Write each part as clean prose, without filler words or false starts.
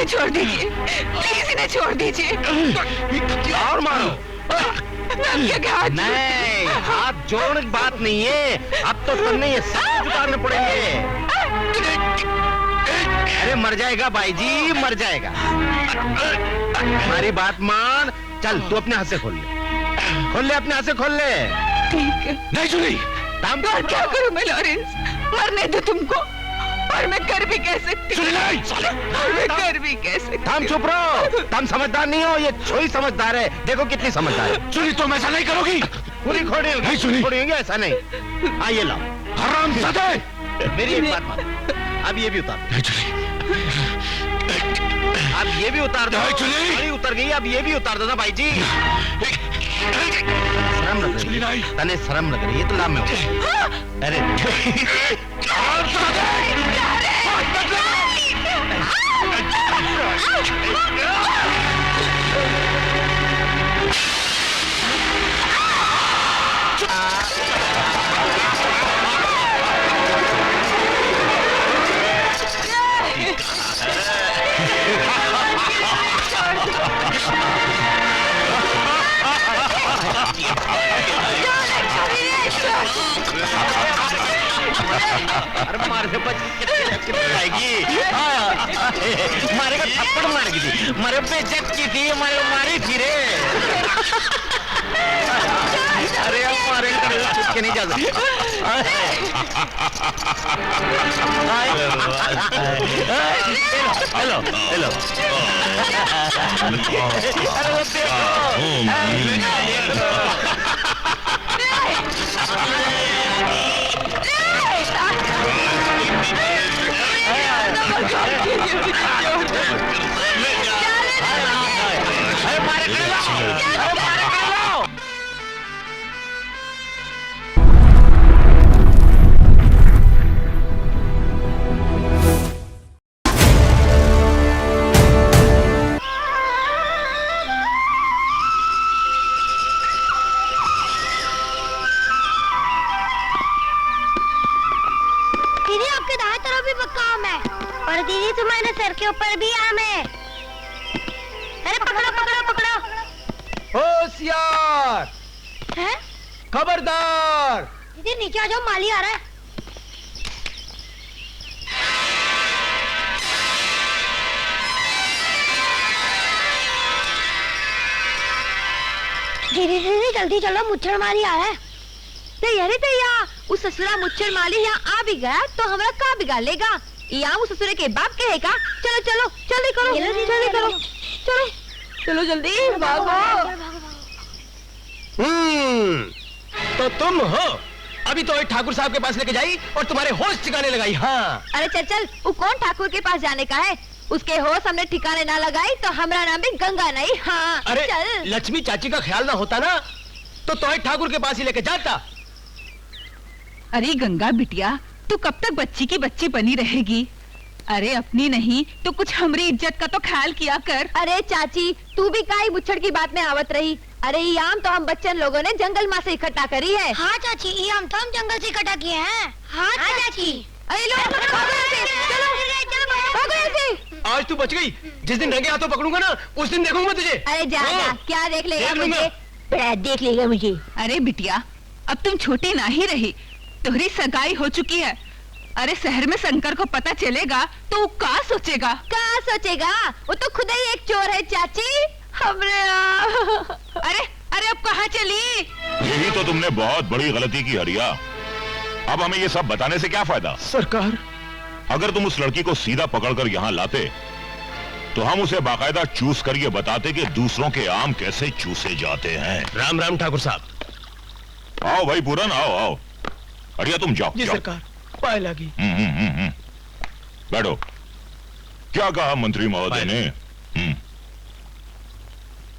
इन्हें छोड़ दीजिए, प्लीज इन्हें छोड़ दीजिए। और मारो। नहीं, हाथ जोड़ने की बात नहीं है, अब तो तुमने ये सब उतारने पड़ेंगे। अरे मर जाएगा भाई जी, मर जाएगा। हमारी बात मान, चल तू अपने हाथ से खोल ले अपने हाथ से खोल ले। ठीक है। नहीं सुनी और क्या करूं मैं लॉरेंस, मरने दो तुमको, और मैं कर भी कह सकती हूँ। मैं कर भी कह सकती हूँ। तुम चुप रहो, तुम समझदार नहीं हो, ये छोई समझदार है, देखो कितनी समझदार है। सुनी तुम ऐसा नहीं करोगी। पूरी खोड़ेंगे ऐसा नहीं। हाँ ये लाओ हरामजादे। मेरी एक बात मान, अब ये भी उतार दो। अब ये भी उतार दो। अरे उतर गई, अब ये भी उतार दो ना भाई जी। शर्म लग रही है, तने शर्म लग रही है तो लाम में हो। अरे अरे मार से बच कितनी आएगी। मारेगा थप्पड़ मार की थी, मारे बेइज्जत की थी, मारी थी रे। अरे अब मारेगा छुप के नहीं जा सकता। हेलो हेलो अरे वो और दीदी तुम्हारे सर के ऊपर भी आम है। अरे पकड़ो पकड़ो पकड़ो। होशियार, खबरदार। दीदी नीचे आ जाओ, माली आ रहा है। दीदी दीदी जल्दी चलो, मुच्छर माली आ रहा है। अरे तैया उस ससुरा मुच्छर माली यहाँ आ भी गया तो हमारा का बिगाड़ लेगा। यहाँ उस ससुरे के बाप कहेगा। चलो चलो जल्दी करो, जल्दी करो, चलो चलो जल्दी भागो। तो तुम हो, अभी तो ठाकुर साहब के पास लेके जाई और तुम्हारे होश ठिकाने लगाई। हाँ अरे चल चल, वो कौन ठाकुर के पास जाने का है, उसके होश हमने ठिकाने ना लगाई तो हमारा नाम भी गंगा नहीं। हाँ अरे चल। लक्ष्मी चाची का ख्याल ना होता ना तो ठाकुर के पास ही लेके जाता। अरे गंगा बिटिया, तू कब तक बच्ची की बच्ची बनी रहेगी? अरे अपनी नहीं तो कुछ हमारी इज्जत का तो ख्याल किया कर। अरे चाची तू भी काई मुच्छड़ की बात में आवत रही। अरे ये आम तो हम बच्चन लोगों ने जंगल में से इकट्ठा करी है। हाँ चाची, ये आम तो हम जंगल से इकट्ठा किए हैं। हाँ चाची। अरे लो आज तू बच गई, जिस दिन रंगे हाथों पकड़ूंगा ना उस दिन देखूंगा तुझे। अरे जा जा, क्या देख लेगा मुझे? देख लेगा मुझे। अरे बिटिया, अब तुम छोटी ना ही रही, तुम्हारी सगाई हो चुकी है। अरे शहर में शंकर को पता चलेगा तो वो क्या सोचेगा? क्या सोचेगा? वो तो खुद ही एक चोर है चाची। हमरे अरे अरे अब कहाँ चली? यही तो तुमने बहुत बड़ी गलती की हरिया। अब हमें ये सब बताने से क्या फायदा? सरकार, अगर तुम उस लड़की को सीधा पकड़कर यहाँ लाते तो हम उसे बाकायदा चूस कर ये बताते कि दूसरों के आम कैसे चूसे जाते हैं। राम राम ठाकुर साहब। आओ भाई पूरन, आओ आओ। हरिया तुम जाओ। जी जाओ। सरकार, पाए लगी। बैठो। क्या कहा मंत्री महोदय ने?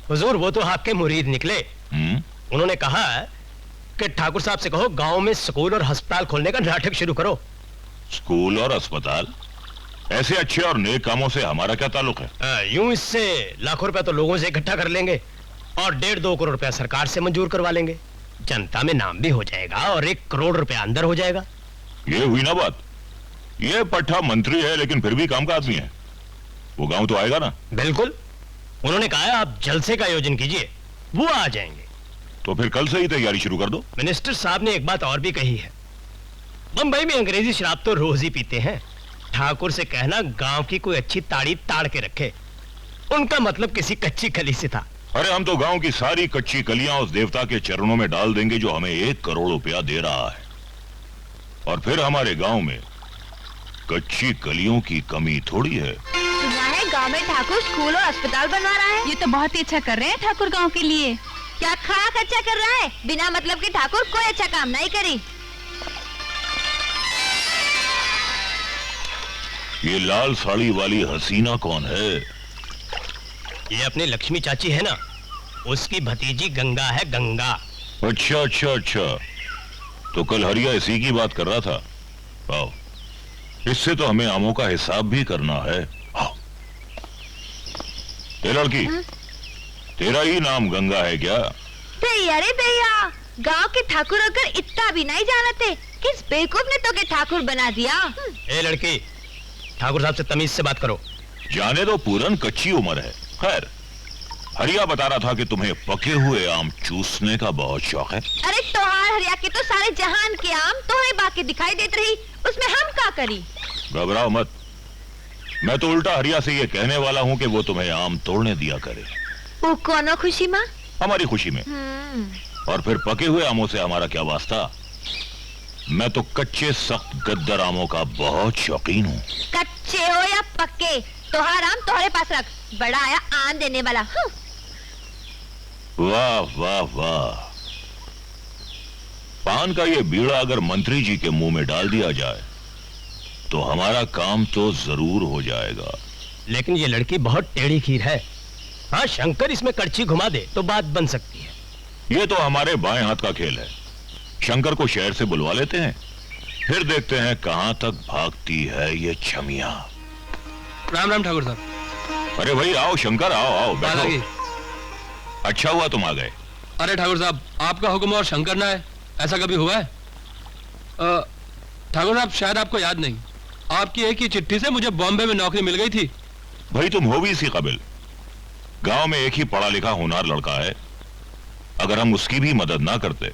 हुजूर वो तो आपके मुरीद निकले। उन्होंने कहा कि ठाकुर साहब से कहो गांव में स्कूल और अस्पताल खोलने का नाटक शुरू करो। स्कूल और अस्पताल? ऐसे अच्छे और नेक कामों से हमारा क्या ताल्लुक है? यूं इससे लाखों रुपया तो लोगों से इकट्ठा कर लेंगे और 1.5-2 करोड़ रुपया सरकार से मंजूर करवा लेंगे। जनता में नाम भी हो जाएगा और 1 करोड़ रुपया अंदर हो जाएगा। ये हुई ना बात। ये पट्टा मंत्री है लेकिन फिर भी काम का आदमी है। वो गांव तो आएगा ना? बिल्कुल, उन्होंने कहा है आप जलसे का आयोजन कीजिए, वो आ जाएंगे। तो फिर कल से ही तैयारी शुरू कर दो। मिनिस्टर साहब ने एक बात और भी कही है, बंबई में अंग्रेजी शराब तो रोज ही पीते हैं। ठाकुर से कहना गांव की कोई अच्छी ताड़ी ताड़ के रखे। उनका मतलब किसी कच्ची कली से था। अरे हम तो गांव की सारी कच्ची कलियां उस देवता के चरणों में डाल देंगे जो हमें 1 करोड़ रुपया दे रहा है, और फिर हमारे गांव में कच्ची कलियों की कमी थोड़ी है। सुना है गांव में ठाकुर स्कूल और अस्पताल बनवा रहा है। ये तो बहुत ही अच्छा कर रहे हैं ठाकुर गांव के लिए। क्या खाक अच्छा कर रहा है? बिना मतलब के ठाकुर कोई अच्छा काम नहीं करी। ये लाल साड़ी वाली हसीना कौन है? ये अपनी लक्ष्मी चाची है ना, उसकी भतीजी गंगा है, गंगा। अच्छा अच्छा अच्छा, तो कल हरिया इसी की बात कर रहा था। आओ, इससे तो हमें आमों का हिसाब भी करना है। आओ। ये लड़की, तेरा ही नाम गंगा है क्या? भैया रे भैया, गांव के ठाकुर अगर इतना भी नहीं जानते, किस बेवकूफ ने तो के ठाकुर बना दिया। ए लड़की, ठाकुर साहब से तमीज से बात करो। जाने दो, पूरन कच्ची उम्र है। खैर, हरिया बता रहा था कि तुम्हें पके हुए आम चूसने का बहुत शौक है। अरे तोहार हरिया के तो सारे जहान के आम तोहरे बाकी दिखाई देते रही, उसमें हम क्या करी? घबराओ मत, मैं तो उल्टा हरिया से ये कहने वाला हूँ कि वो तुम्हें आम तोड़ने दिया करे। वो कौनो खुशी माँ? हमारी खुशी में। और फिर पके हुए आमों से हमारा क्या वास्ता? मैं तो कच्चे सख्त गद्दर आमों का बहुत शौकीन हूँ। कच्चे हो या पक्के, तोहार आम तोहरे पास रख, बड़ा आया आम देने वाला। वाह वाह वाह, पान का ये बीड़ा अगर मंत्री जी के मुंह में डाल दिया जाए तो हमारा काम तो जरूर हो जाएगा। लेकिन ये लड़की बहुत टेढ़ी खीर है। हाँ, शंकर इसमें कड़छी घुमा दे तो बात बन सकती है। ये तो हमारे बाएं हाथ का खेल है। शंकर को शहर से बुलवा लेते हैं, फिर देखते हैं कहां तक भागती है ये छमिया। राम राम ठाकुर साहब। अरे भाई आओ शंकर, आओ आओ बैठो। अच्छा हुआ तुम आ गए। अरे ठाकुर साहब, आपका हुक्म और शंकर ना है, ऐसा कभी हुआ है? ठाकुर साहब, शायद आपको याद नहीं, आपकी एक ही चिट्ठी से मुझे बॉम्बे में नौकरी मिल गई थी। भाई तुम हो भी इसी काबिल। गांव में एक ही पढ़ा लिखा होनहार लड़का है, अगर हम उसकी भी मदद ना करते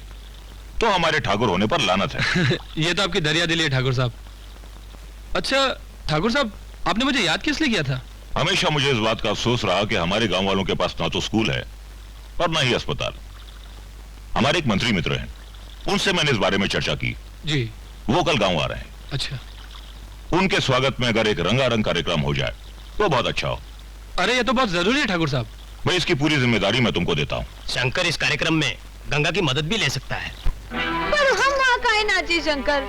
तो हमारे ठाकुर होने पर लानत है। ये तो आपकी दरिया दिली है ठाकुर साहब। अच्छा ठाकुर साहब, आपने मुझे याद किस लिए किया था? हमेशा मुझे इस बात का अफसोस रहा कि हमारे गांव वालों के पास ना तो स्कूल है और ना ही अस्पताल। हमारे एक मंत्री मित्र हैं, उनसे मैंने इस बारे में चर्चा की जी। वो कल गांव आ रहे हैं। अच्छा। उनके स्वागत में अगर एक रंगारंग कार्यक्रम हो जाए तो बहुत अच्छा हो। अरे ये तो बहुत जरूरी है ठाकुर साहब। भाई इसकी पूरी जिम्मेदारी मैं तुमको देता हूँ। शंकर इस कार्यक्रम में गंगा की मदद भी ले सकता है। पर हम वहाँ काहे नाची शंकर?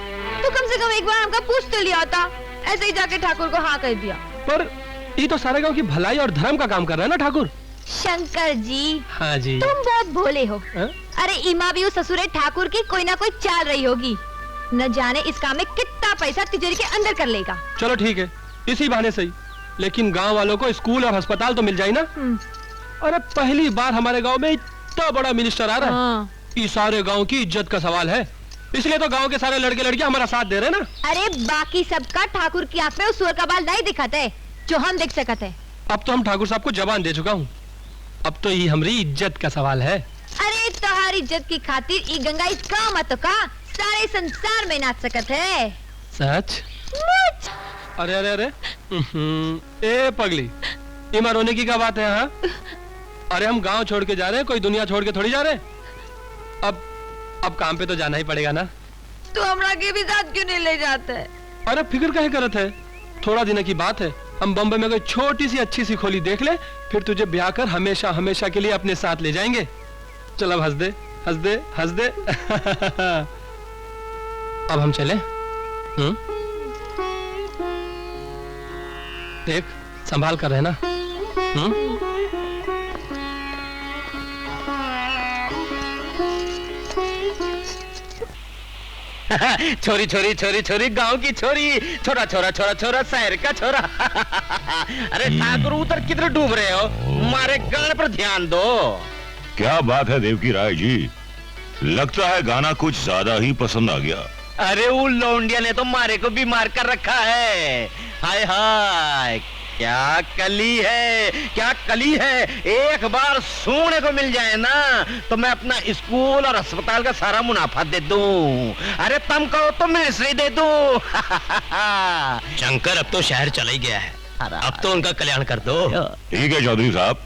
तो कम से कम एक बार हमका पूछ तो लिया था, ऐसे ही जाके ठाकुर को हाँ कह दिया। पर ये तो सारे गांव की भलाई और धर्म का काम कर रहा है ना ठाकुर। शंकर जी, हाँ जी। तुम बहुत भोले हो। हा? अरे इमा भी उस ससुरे ठाकुर की कोई ना कोई चाल रही होगी, न जाने इस काम में कितना पैसा तिजोरी के अंदर कर लेगा। चलो ठीक है, इसी बहाने सही, लेकिन गांव वालों को स्कूल और अस्पताल तो मिल जाए ना। अरे पहली बार हमारे गांव में इतना बड़ा मिनिस्टर आ रहा है। हाँ। ये सारे गांव की इज्जत का सवाल है, इसलिए तो गांव के सारे लड़के लड़कियां हमारा साथ दे रहे हैं ना। अरे बाकी सबका ठाकुर की आंख में उस सुअर का बाल नहीं दिखाते है, जो हम देख सकते हैं। अब तो हम ठाकुर साहब को जबान दे चुका हूँ, अब तो ये हमारी इज्जत का सवाल है। अरे तुम्हारी इज्जत की खातिर ई गंगा इस काम मत का सारे संसार में नाच सकत है। सच? अरे अरे अरे ए पगली, इमा रोने की क्या बात है? हाँ, अरे हम गांव छोड़ के जा रहे हैं, कोई दुनिया छोड़ के थोड़ी जा रहे हैं। अब काम पे तो जाना ही पड़ेगा ना। तो हमरा के भी साथ क्यों नहीं ले जाते? अरे फिक्र काहे करत है, थोड़ा दिन की बात है, हम बम्बई में कोई छोटी सी अच्छी सी खोली देख ले, फिर तुझे ब्याह कर हमेशा हमेशा के लिए अपने साथ ले जाएंगे। चल अब हंस दे हंस दे हंस दे। अब हम चले? देख संभाल कर रहना। छोरी छोरी छोरी छोरी गांव की छोरी, छोरा छोरा छोरा छोरा शहर का छोरा। अरे ठाकुर उधर किधर डूब रहे हो, मारे गाने पर ध्यान दो। क्या बात है देवकी राय जी, लगता है गाना कुछ ज्यादा ही पसंद आ गया। अरे वो लौंडिया ने तो मारे को बीमार कर रखा है। हाय हाय, क्या कली है, क्या कली है। एक बार सोने को मिल जाए ना तो मैं अपना स्कूल और अस्पताल का सारा मुनाफा दे दूं। अरे तुम कहो तो मिनिस्ट्री दे दूं। शंकर अब तो शहर चला ही गया है, अब तो उनका कल्याण कर दो। ठीक है चौधरी साहब,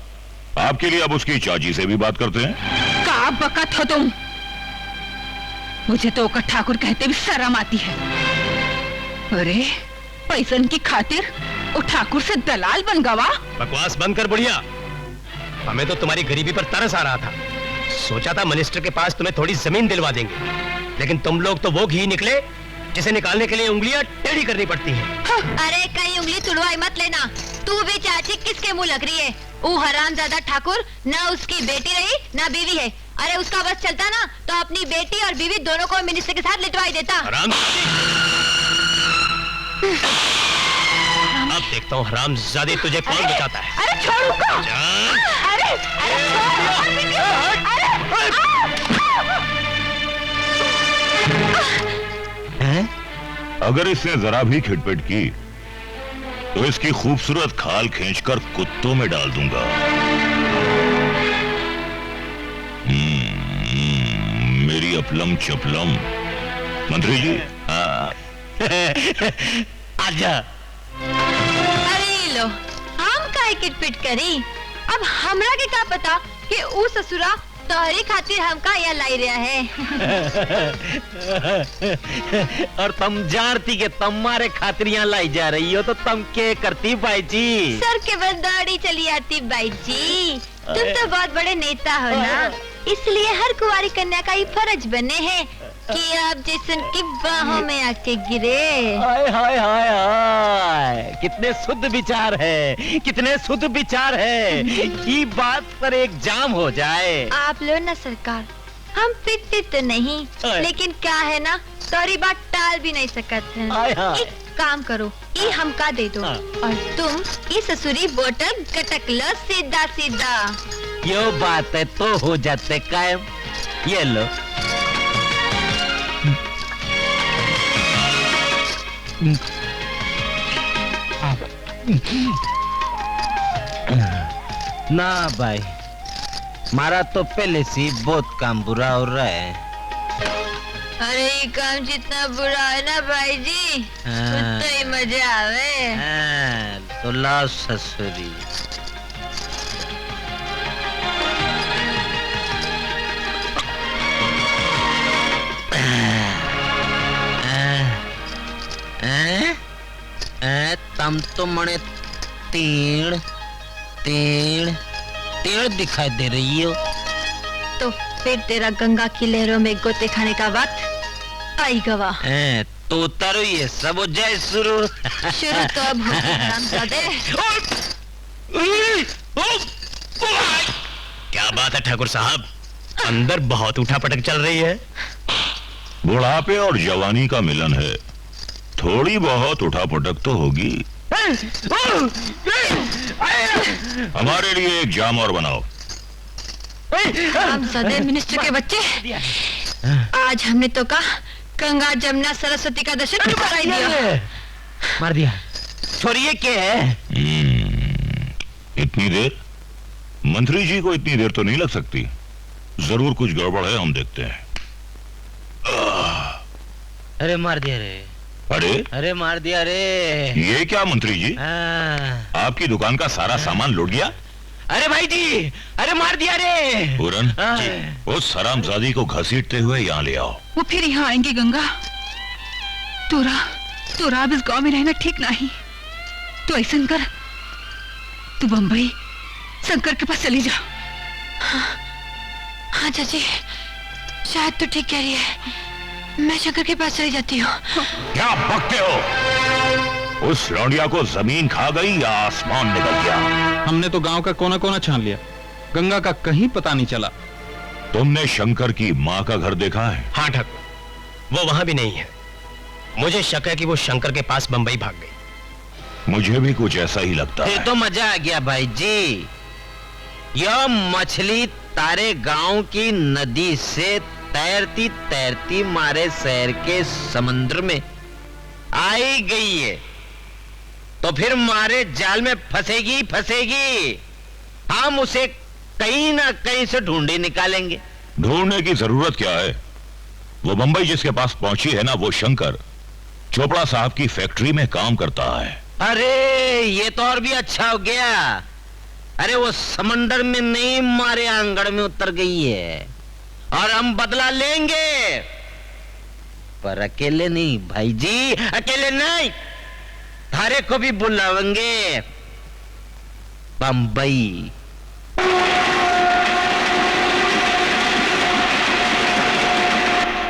आपके लिए अब उसकी चाची से भी बात करते हैं। का बकत हो तुम? मुझे तो ओकर ठाकुर कहते भी शर्म आती है। अरे पैसन की खातिर वो ठाकुर से दलाल बन गवा। बकवास बंद कर बुढ़िया, हमें तो तुम्हारी गरीबी पर तरस आ रहा था। सोचा था मिनिस्टर के पास तुम्हें थोड़ी जमीन दिलवा देंगे, लेकिन तुम लोग तो वो घी निकले जिसे निकालने के लिए उंगलियां टेढ़ी करनी पड़ती हैं। अरे कहीं उंगली तुड़वाई मत लेना। तू भी चाची किसके मुंह लग रही है? वो हरामजादा ठाकुर ना उसकी बेटी रही ना बीवी है। अरे उसका बस चलता ना तो अपनी बेटी और बीवी दोनों को मिनिस्टर के साथ लिटवाई देता। अब देखता हूँ हरामजादी तुझे कौन बचाता है। अरे छोड़ उसको। अरे अगर इसने जरा भी खिटपिट की तो इसकी खूबसूरत खाल खींचकर कुत्तों में डाल दूंगा। मेरी अपलम चपलम। मंत्री जी आजा। अरे लो, हम काहे किटपिट करी? अब हमरा के क्या पता कि ऊ ससुरा तोहरी खातिर हमका यहाँ लाई रहा है। और तुम जानती के तुम्हारे खातिर यहाँ लाई जा रही हो तो तुम क्या करती भाई जी? सर के बस दौड़ी चली आती बाई जी। तुम तो बहुत बड़े नेता हो ना, इसलिए हर कुंवारी कन्या का ये फर्ज बने हैं कि आप जैसन की बाहों में आके गिरे। हाय हाय हाय हाय, कितने शुद्ध विचार है, कितने शुद्ध विचार है। ये बात पर एक जाम हो जाए। आप लो ना सरकार, हम पिटते तो नहीं, लेकिन क्या है ना तोरी बात टाल भी नहीं सकते हैं। एक काम करो, ये हमका दे दो और तुम ये ससुरी बोतल कटक लो सीधा सीधा। यो बात है तो हो जाते कायम। ये लो। ना भाई, मारा तो पहले से बहुत काम बुरा हो रहा है। अरे ये काम जितना बुरा है ना भाई जी, उतना ही मजा आवे। तो लाओ ससुरी। तम तो मने तीन तीन तीन दिखाई दे रही हो। तो फिर तेरा गंगा की लहरों में गोते खाने का वक्त आई गवा। तो उतारो ये सब हो जाए शुरू। शुरू तो अब होगी हरामजादे। क्या बात है ठाकुर साहब, अंदर बहुत उठा पटक चल रही है। बुढ़ापे और जवानी का मिलन है, थोड़ी बहुत उठापटक तो होगी। हमारे लिए एक जाम और बनाओ। हम सदैव मिनिस्टर के बच्चे, आज हमने तो कहा गंगा जमुना सरस्वती का दर्शन कराई दिया। मार दिया। छोड़िए क्या है? इतनी देर? मंत्री जी को इतनी देर तो नहीं लग सकती। जरूर कुछ गड़बड़ है, हम देखते हैं। अरे मार दिया रे। अरे मार दिया रे। ये क्या मंत्री जी, आपकी दुकान का सारा सामान लुट गया? अरे भाई जी, अरे मार दिया रे। पूरन, उस हरामजादी को घसीटते हुए यहाँ ले आओ। वो फिर यहाँ आएंगे गंगा। तोरा अब इस गांव में रहना ठीक नहीं। तो ऐसा कर, तू बम्बई शंकर के पास चली जा। हाँ चाची, शायद तो ठीक कह रही है। मैं शंकर के पास चली जाती हूँ। क्या बकते हो? उस लौंडिया को जमीन खा गई या आसमान निकल गया? हमने तो गांव का कोना कोना छान लिया, गंगा का कहीं पता नहीं चला। तुमने शंकर की माँ का घर देखा है? हाँ ठाकुर, वो वहां भी नहीं है। मुझे शक है कि वो शंकर के पास बंबई भाग गई। मुझे भी कुछ ऐसा ही लगता है। तो मजा आ गया भाई जी। यह मछली तारे गांव की नदी से तैरती तैरती मारे शहर के समुद्र में आई गई है। तो फिर मारे जाल में फंसेगी फंसेगी। हम उसे कहीं ना कहीं से ढूंढे निकालेंगे। ढूंढने की जरूरत क्या है? वो बंबई जिसके पास पहुंची है ना, वो शंकर चोपड़ा साहब की फैक्ट्री में काम करता है। अरे ये तो और भी अच्छा हो गया। अरे वो समंदर में नहीं, मारे आंगड़ में उतर गई है और हम बदला लेंगे। पर अकेले नहीं भाई जी, अकेले नहीं, थारे को भी बुलावेंगे बंबई।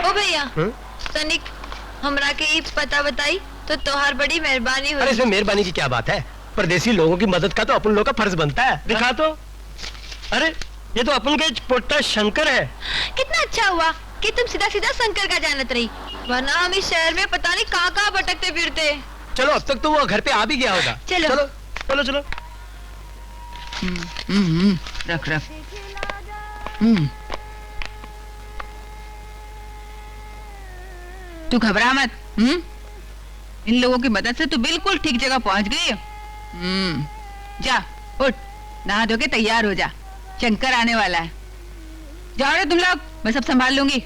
ओ भैया तनिक हमरा के ई पता बताई तो तोहार बड़ी मेहरबानी अरे हुई। इसमें मेहरबानी की क्या बात है? परदेसी लोगों की मदद का तो अपन लोगों का फर्ज बनता है। दिखा तो। अरे ये तो अपन का पोटा शंकर है। कितना अच्छा हुआ कि तुम सीधा सीधा शंकर का जानत रही, वरना हम इस शहर में पता नहीं कहाँ कहाँ भटकते फिरते। चलो अब तक तो वो घर पे आ भी गया होगा। चलो। चलो चलो चलो। रख रख। तू घबरा मत। इन लोगों की मदद से तू बिल्कुल ठीक जगह पहुंच गई है। जा उठ, नहा धो के तैयार हो जा, शंकर आने वाला है। जाओ रे तुम लोग, मैं सब संभाल लूंगी।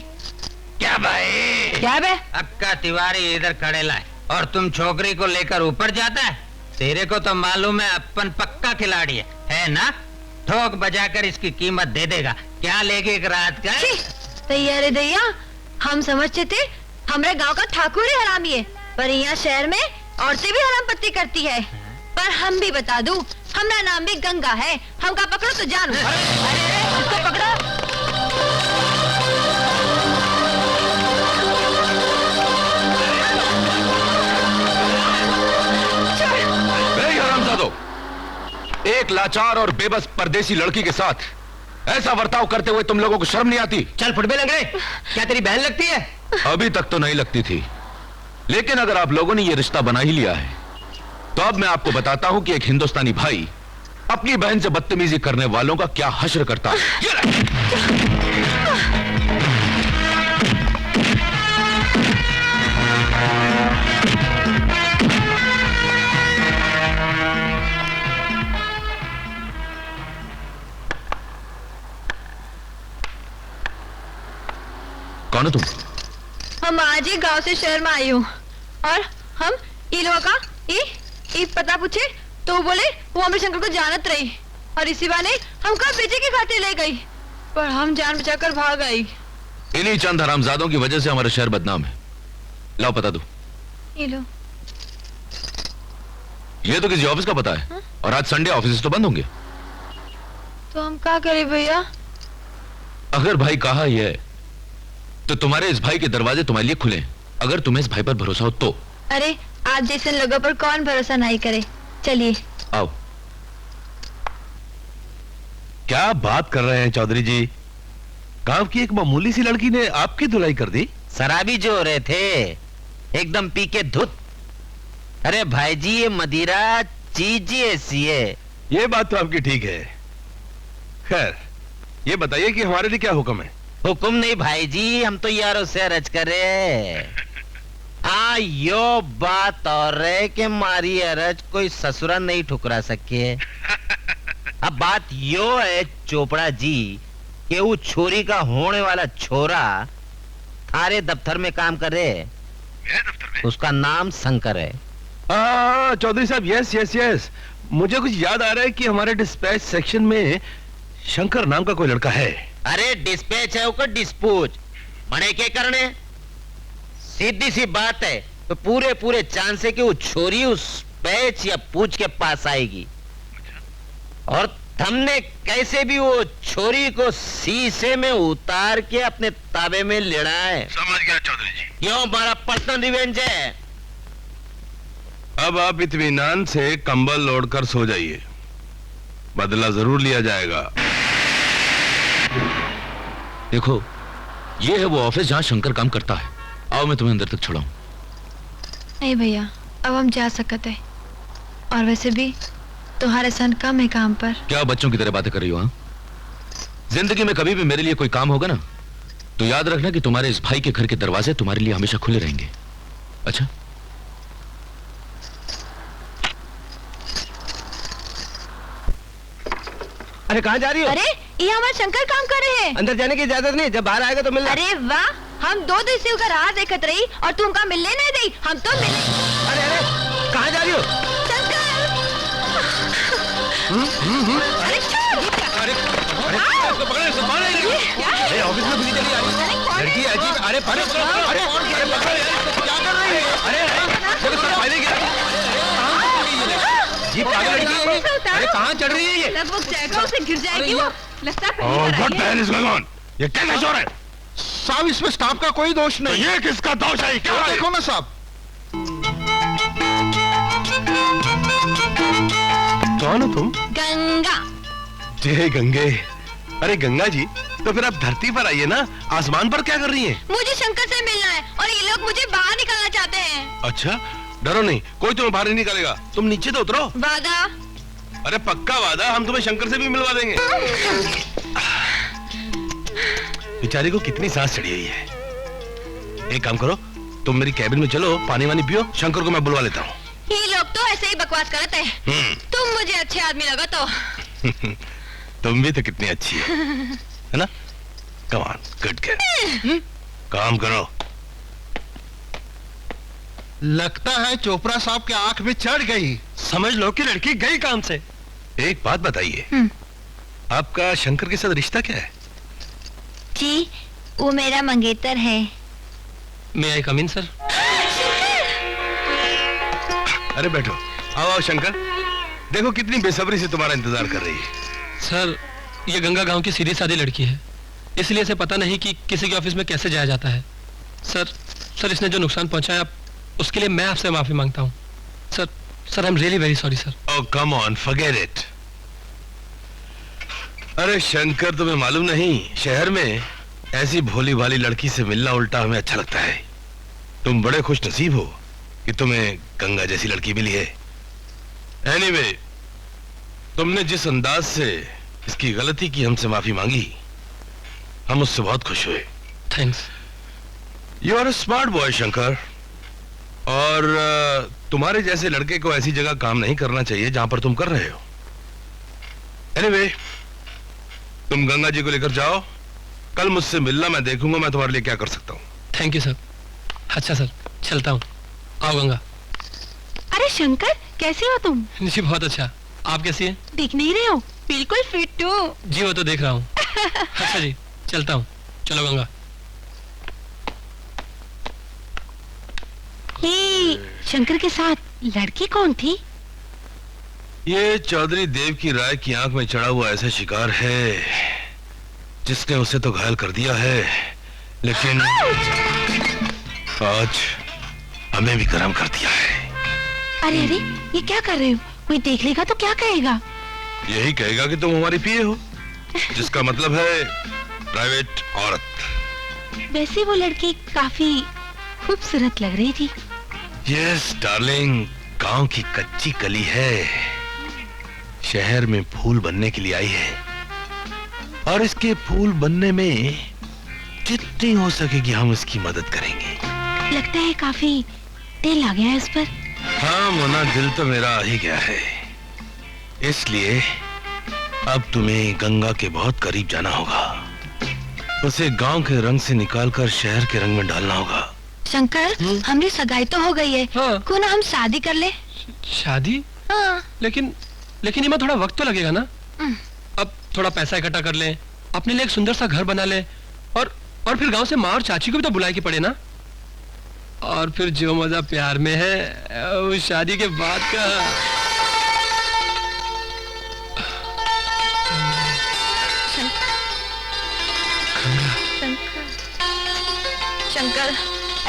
क्या भाई? क्या बे? अक्का तिवारी इधर खड़े लाए और तुम छोकरी को लेकर ऊपर जाता है। तेरे को तो मालूम है अपन पक्का खिलाड़ी है ना? ठोक बजाकर इसकी कीमत दे देगा। क्या लेके एक रात का? दैया रे दैया, हम समझते थे हमारे गांव का ठाकुर ही हरामी है, पर यहाँ शहर में औरतें भी हराम पत्ती करती है। पर हम भी बता दूं, हमारा नाम भी गंगा है। हमका पकड़ो तो जानू। अरे उसको पकड़ो। हरामजादो, एक लाचार और बेबस परदेसी लड़की के साथ ऐसा बर्ताव करते हुए तुम लोगों को शर्म नहीं आती? चल फुटबे लंगड़े, क्या तेरी बहन लगती है? अभी तक तो नहीं लगती थी, लेकिन अगर आप लोगों ने ये रिश्ता बना ही लिया है तो अब मैं आपको बताता हूं कि एक हिंदुस्तानी भाई अपनी बहन से बदतमीजी करने वालों का क्या हश्र करता है। कौन हो तुम? हम आज ही गांव से शहर में आई हूँ और हम ई लोगों का ई पता पूछे तो वो बोले वो हमें शंकर को जानत रही और इसी बहाने हमको बेचे की खातिर ले गई, पर हम जान बचाकर भाग आई। इन्हीं चंद हरामजादों की वजह से हमारा शहर बदनाम है। लाओ पता दो। ये लो। ये तो किसी ऑफिस का पता है और आज संडे, ऑफिस तो बंद होंगे। तो हम क्या करें भैया? अगर भाई कहा ही है तो तुम्हारे इस भाई के दरवाजे तुम्हारे लिए खुले हैं, अगर तुम्हें इस भाई पर भरोसा हो तो। अरे आप जैसे लोगों पर कौन भरोसा नहीं करे। चलिए आओ। क्या बात कर रहे हैं चौधरी जी? गांव की एक मामूली सी लड़की ने आपकी धुलाई कर दी? शराबी जो हो रहे थे, एकदम पी के धुत। अरे भाई जी ये मदिरा चीज ही ऐसी है। ये बात तो आपकी ठीक है। खैर ये बताइए कि हमारे लिए क्या हुक्म है? हुक्म नहीं भाई जी, हम तो यारों से अर्ज करे। यो बात और है कि मारी अरज कोई ससुरा नहीं ठुकरा सके। अब बात यो है चोपड़ा जी कि वो छोरी का होने वाला छोरा थारे दफ्तर में काम करे। उसका नाम शंकर है। चौधरी साहब, यस यस यस, मुझे कुछ याद आ रहा है कि हमारे डिस्पैच सेक्शन में शंकर नाम का कोई लड़का है। अरे डिस्पैच है वो डिस्पूच मने के करने। सीधी सी बात है, तो पूरे पूरे चांस है कि वो छोरी उस पैच या पूछ के पास आएगी और हमने कैसे भी वो छोरी को शीशे में उतार के अपने ताबे में लेना है। समझ गया चौधरी जी। क्यों? हमारा पर्सनल रिवेंज है। अब आप इत्मीनान से कंबल ओढ़कर सो जाइए, बदला जरूर लिया जाएगा। देखो ये है वो ऑफिस जहां शंकर काम करता है। आओ मैं तुम्हें अंदर तक छोड़ाऊं। नहीं भैया, अब हम जा सकते हैं और वैसे भी तुम्हारे सन कम है काम पर। क्या बच्चों की तरह बातें कर रही हो? हाँ, जिंदगी में कभी भी मेरे लिए कोई काम होगा ना तो याद रखना कि तुम्हारे इस भाई के घर के दरवाजे तुम्हारे लिए हमेशा खुले रहेंगे। अच्छा अरे कहाँ जा रही हो? अरे ये हमारे शंकर काम कर रहे हैं। अंदर जाने की इजाजत नहीं, जब बाहर आएगा तो मिलना। अरे वाह, हम 2 दिन से उसका राह देखत रही और तुम का मिलने नहीं दी। हम तो मिले। अरे अरे कहाँ जा रही हो? शंकर, अरे अरे ऑफिस में पुलिस चली आ रही है। लड़की अजीब। अरे अरे अरे क्या कर रही है? अरे जीप पागल लड़की है। अरे कहाँ चढ़ रही है ये? लगभग जाएगा, उसे गिर जाएगी वो। लगता है पहली और बार व्हाट आई द है। Hell is going on? ये क्या शोर है? साहब इसमें स्टाफ का कोई दोष तो नहीं। ये किसका दोष है? क्या है? देखो ना साहब। कौन हो तुम? गंगा। जय गंगे। अरे गंगा जी, तो फिर आप धरती पर आइए ना, आसमान पर क्या कर रही हैं? मुझे शंकर से मिलना है और ये लोग मुझे बाहर निकालना चाहते हैं। अच्छा, डरो नहीं, कोई तुम्हें बाहर नहीं निकालेगा। तुम नीचे तो उतरो। वादा। अरे पक्का वादा, हम तुम्हें शंकर से भी मिलवा देंगे। बेचारी को कितनी सांस चढ़ी हुई है। एक काम करो, तुम मेरी कैबिन में चलो, पानी वानी पियो, शंकर को मैं बुलवा लेता हूँ। ये लोग तो ऐसे ही बकवास करते हैं। तुम मुझे अच्छे आदमी लगा तो। तुम भी तो कितनी अच्छी है ना? Come on, good girl. काम करो। लगता है चोपड़ा साहब के आंख में चढ़ गई। समझ लो कि लड़की गई काम से। एक बात बताइए, आपका शंकर के साथ रिश्ता क्या है? जी, वो मेरा मंगेतर है। मैं आई कम इन सर? अरे बैठो, आओ आओ शंकर, देखो कितनी बेसब्री से तुम्हारा इंतजार कर रही है। सर, ये गंगा गांव की सीधी सादी लड़की है, इसलिए इसे पता नहीं कि किसी के ऑफिस में कैसे जाया जाता है। सर इसने जो नुकसान पहुंचाया उसके लिए मैं आपसे माफी मांगता हूँ। Sir I am really very sorry sir. Oh come on, forget it. अरे शंकर, तुम्हें मालूम नहीं, शहर में ऐसी भोली भाली लड़की से मिलना उल्टा हमें अच्छा लगता है। तुम बड़े खुश नसीब हो कि तुम्हें गंगा जैसी लड़की मिली है। एनीवे, तुमने जिस अंदाज से इसकी गलती की हमसे माफी मांगी, हम उससे बहुत खुश हुए। Thanks. You are a smart boy Shankar, और तुम्हारे जैसे लड़के को ऐसी जगह काम नहीं करना चाहिए जहां पर तुम कर रहे हो। एनीवे, तुम गंगा जी को लेकर जाओ, कल मुझसे मिलना, मैं देखूंगा मैं तुम्हारे लिए क्या कर सकता हूँ। Thank you sir. अच्छा सर, चलता हूँ। आओ गंगा। अरे शंकर, कैसे हो तुम? जी बहुत अच्छा। आप कैसी हैं? दिख नहीं रहे हो, बिल्कुल फिट हो। जी वो तो देख रहा हूँ। अच्छा जी, चलता हूँ। चलो गंगा। ये शंकर के साथ लड़की कौन थी? ये चौधरी देव की राय की आंख में चढ़ा हुआ ऐसा शिकार है जिसने उसे तो घायल कर दिया है, लेकिन आज हमें भी गर्म कर दिया है। अरे अरे, ये क्या कर रहे हो? कोई देख लेगा तो क्या कहेगा? यही कहेगा कि तुम हमारी पीए हो, जिसका मतलब है प्राइवेट औरत। वैसे वो लड़की काफी खूबसूरत लग रही थी। यस डार्लिंग, गांव की कच्ची कली है, शहर में फूल बनने के लिए आई है, और इसके फूल बनने में जितनी हो सकेगी हम इसकी मदद करेंगे। लगता है काफी दिल आ गया है इस पर। हाँ मोना, दिल तो मेरा आ ही गया है, इसलिए अब तुम्हें गंगा के बहुत करीब जाना होगा, उसे गांव के रंग से निकालकर शहर के रंग में डालना होगा। शंकर, हमारी सगाई तो हो गई है। हाँ। क्यों ना हम शादी कर ले? शादी? हाँ। लेकिन इमा थोड़ा वक्त तो लगेगा ना। अब थोड़ा पैसा इकट्ठा कर ले, अपने लिए एक सुंदर सा घर बना ले, और फिर गांव से माँ और चाची को भी तो बुलाए के पड़े ना। और फिर जो मजा प्यार में है वो शादी के बाद का। शंकर,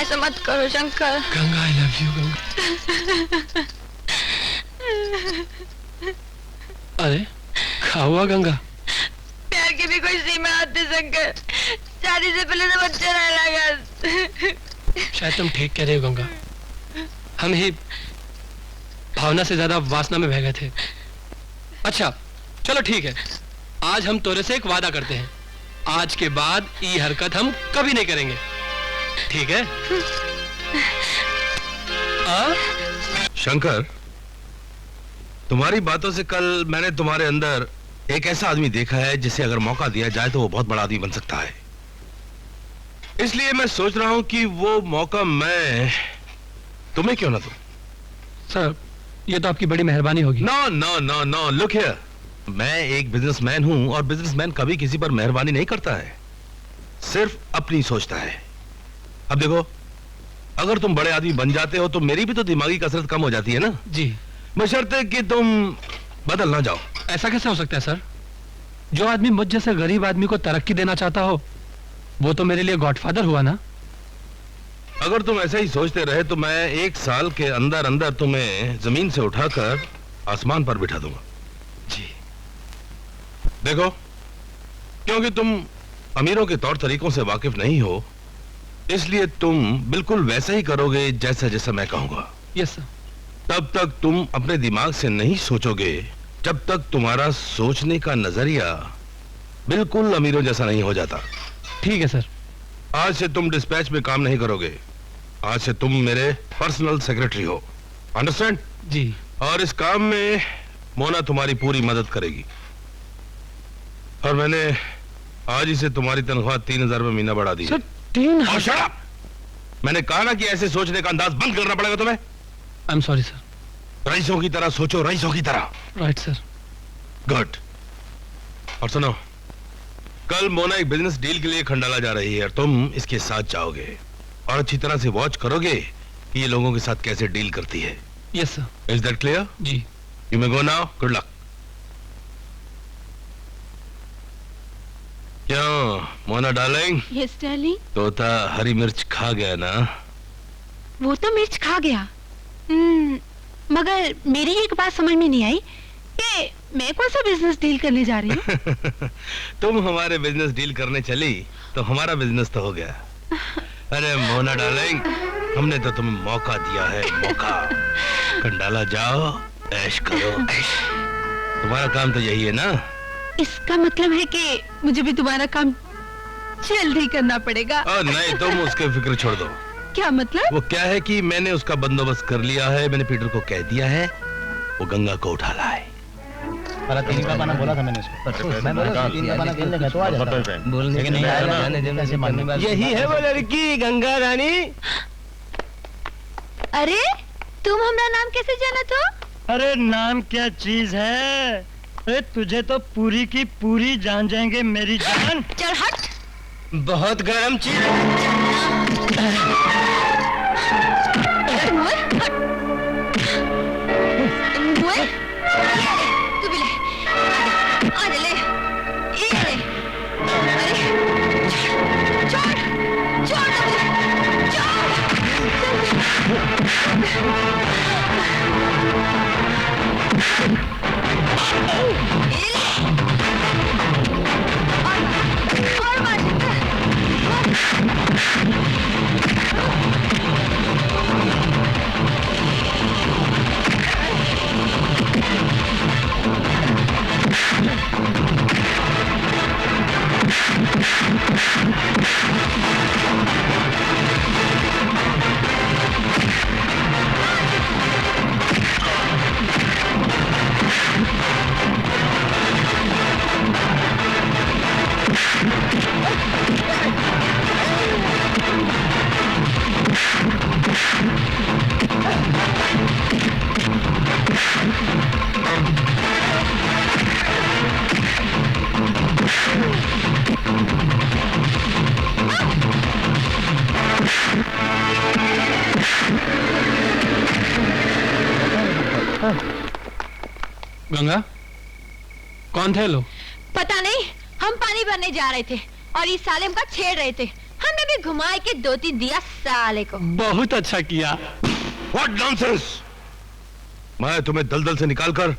ऐसा मत करो Shankar. Ganga, I love you Ganga. अरे क्या हुआ गंगा? प्यार की भी कोई सीमा आती शंकर, शादी से पहले तो बच्चा रहना लगा। शायद तुम ठीक कह रहे हो गंगा, हम ही भावना से ज्यादा वासना में बह गए थे। अच्छा चलो ठीक है, आज हम तोरे से एक वादा करते हैं, आज के बाद ये हरकत हम कभी नहीं करेंगे, ठीक है? शंकर, तुम्हारी बातों से कल मैंने तुम्हारे अंदर एक ऐसा आदमी देखा है जिसे अगर मौका दिया जाए तो वो बहुत बड़ा आदमी बन सकता है। इसलिए मैं सोच रहा हूं कि वो मौका मैं तुम्हें क्यों ना दूं। सर ये तो आपकी बड़ी मेहरबानी होगी। No no no no, look here, मैं एक बिजनेसमैन हूं और बिजनेसमैन कभी किसी पर मेहरबानी नहीं करता है, सिर्फ अपनी सोचता है। अब देखो, अगर तुम बड़े आदमी बन जाते हो तो मेरी भी तो दिमागी कसरत कम हो जाती है ना। जी। बशर्ते कि तुम बदल ना जाओ। ऐसा कैसे हो सकता है सर? जो आदमी मुझ जैसे गरीब आदमी को तरक्की देना चाहता हो वो तो मेरे लिए गॉडफादर हुआ ना। अगर तुम ऐसा ही सोचते रहे तो मैं 1 साल के अंदर अंदर तुम्हें जमीन से उठाकर आसमान पर बिठा दूंगा। जी। देखो, क्योंकि तुम अमीरों के तौर तरीकों से वाकिफ नहीं हो, इसलिए तुम बिल्कुल वैसा ही करोगे जैसा जैसा मैं कहूंगा। Yes sir. तब तक तुम अपने दिमाग से नहीं सोचोगे जब तक तुम्हारा सोचने का नजरिया बिल्कुल अमीरों जैसा नहीं हो जाता। ठीक है सर। आज से तुम डिस्पैच में काम नहीं करोगे, आज से तुम मेरे पर्सनल सेक्रेटरी हो, अंडरस्टैंड? जी। और इस काम में मोना तुम्हारी पूरी मदद करेगी। और मैंने आज ही से तुम्हारी तनख्वाह 3000 रुपये महीना बढ़ा दी है। सर 3000? और shut up! मैंने कहा ना कि ऐसे सोचने का अंदाज बंद करना पड़ेगा तुम्हें। I am sorry sir. रईसों की तरह सोचो, रईसों की तरह। Right sir. गुड। और सुनो, कल मोना एक बिजनेस डील के लिए खंडाला जा रही है और तुम इसके साथ जाओगे और अच्छी तरह से वॉच करोगे कि ये लोगों के साथ कैसे डील करती है। Yes sir. Is that clear? जी। You may go now, good luck. क्यों मोना डार्लिंग, यस डार्लिंग। तोता हरी मिर्च खा गया ना? वो तो मिर्च खा गया, मगर मेरी एक बात समझ में नहीं आई कि मैं कौन सा बिजनेस डील करने जा रही हूँ। तुम हमारे बिजनेस डील करने चली तो हमारा बिजनेस तो हो गया। अरे मोना डार्लिंग, हमने तो तुम्हें मौका दिया है, मौका। खंडाला जाओ, ऐश करो, ऐश। तुम्हारा काम तो यही है ना? इसका मतलब है कि मुझे भी तुम्हारा काम जल्दी करना पड़ेगा। नहीं, तुम उसके फिक्र छोड़ दो। क्या मतलब? वो क्या है कि मैंने उसका बंदोबस्त कर लिया है, मैंने पीटर को कह दिया है वो गंगा को उठा लाए। 3 का पाना बोला था मैंने उसको। मैं बोला 3 का पाना खेलने का तो आ जाता, लेकिन नहीं आया। यही है वो लड़की, गंगा रानी। अरे तुम हमारा नाम कैसे जाना तो? अरे नाम क्या चीज है? अरे तुझे तो पूरी की पूरी जान जाएंगे मेरी जान। चल हट। बहुत गर्म चीज। तू भी ले, आ जा, ले, ये ले। अरे छोड़, छोड़ ना मुझे, और मार। गंगा, कौन थे लोग? पता नहीं, हम पानी भरने जा रहे थे और ये साले हमका छेड़ रहे थे। हमने भी घुमा के 2-3 दिया साले को। बहुत अच्छा किया। What nonsense! मैं तुम्हें दलदल से निकालकर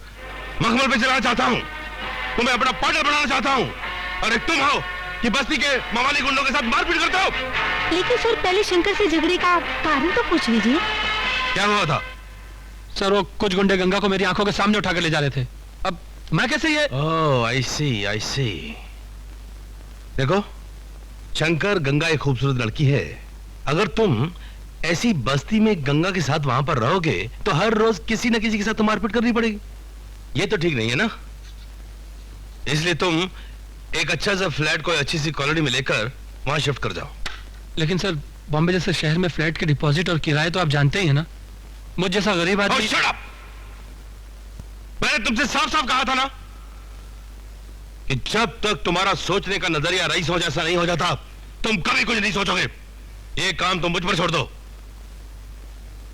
मखमल पे चलाना चाहता हूँ, तुम्हें अपना पार्टनर बनाना चाहता हूँ, और एक तुम हो कि बस्ती के मवाली गुंडों के साथ मारपीट करते हो। लेकिन सर पहले शंकर से झगड़े का कारण तो पूछ लीजिए। क्या हुआ था? सर वो कुछ गुंडे गंगा को मेरी आंखों के सामने उठा कर ले जा रहे थे। अब मैं कैसे ये? ओह, I see। देखो, शंकर गंगा एक खूबसूरत लड़की है। अगर तुम ऐसी बस्ती में गंगा के साथ वहां पर रहोगे तो हर रोज किसी न किसी के साथ तो मारपीट करनी पड़ेगी। ये तो ठीक नहीं है ना? इसलिए तुम एक अच्छा सा फ्लैट कोई अच्छी सी कॉलोनी में लेकर वहां शिफ्ट कर जाओ। लेकिन सर, बॉम्बे जैसे शहर में फ्लैट के डिपॉजिट और किराए तो आप जानते ही हैं ना। मुझ जैसा गरीब आदमी। shut up! मैंने तुमसे साफ साफ कहा था ना कि जब तक तुम्हारा सोचने का नजरिया रईसों जैसा नहीं हो जाता, तुम कभी कुछ नहीं सोचोगे। ये काम तुम मुझ पर छोड़ दो।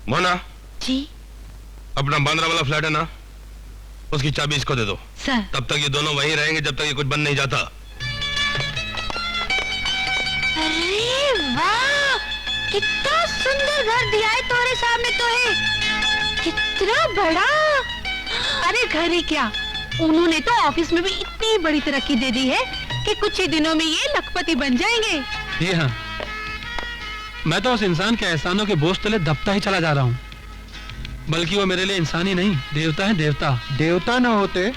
मोना जी अपना बांद्रा वाला फ्लैट है ना, उसकी चाबी इसको दे दो। सर। तब तक ये दोनों वहीं रहेंगे जब तक ये कुछ बन नहीं जाता। अरे वाह, कितना सुंदर घर दिया है तुम्हारे सामने तो है। कितना बड़ा। अरे घर ही क्या, उन्होंने तो ऑफिस में भी इतनी बड़ी तरक्की दे दी है कि कुछ ही दिनों में ये लखपति बन जाएंगे। जी हाँ, मैं तो उस इंसान के एहसानों के बोझ तले दबता ही चला जा रहा हूँ। बल्कि वो मेरे लिए इंसान ही नहीं, देवता है देवता। देवता न होते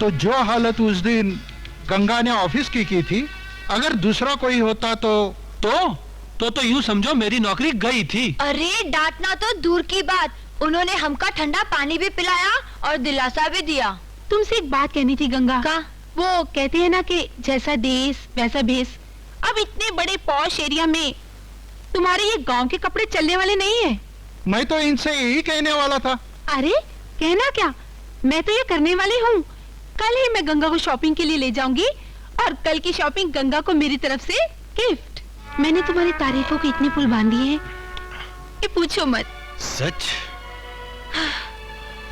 तो जो हालत उस दिन गंगा ने ऑफिस की थी, अगर दूसरा कोई होता तो यूं समझो मेरी नौकरी गई थी। अरे डांटना तो दूर की बात, उन्होंने हमका ठंडा पानी भी पिलाया और दिलासा भी दिया। तुमसे एक बात कहनी थी गंगा। का? वो कहते हैं ना कि जैसा देश वैसा भेष। अब इतने बड़े पॉश एरिया में तुम्हारे ये गांव के कपड़े चलने वाले नहीं है। मैं तो इनसे यही कहने वाला था। अरे कहना क्या, मैं तो ये करने वाली हूँ। कल ही मैं गंगा को शॉपिंग के लिए ले जाऊंगी और कल की शॉपिंग गंगा को मेरी तरफ से गिफ्ट। मैंने तुम्हारी तारीफों की इतनी पुल बांधी है कि पूछो मत। सच?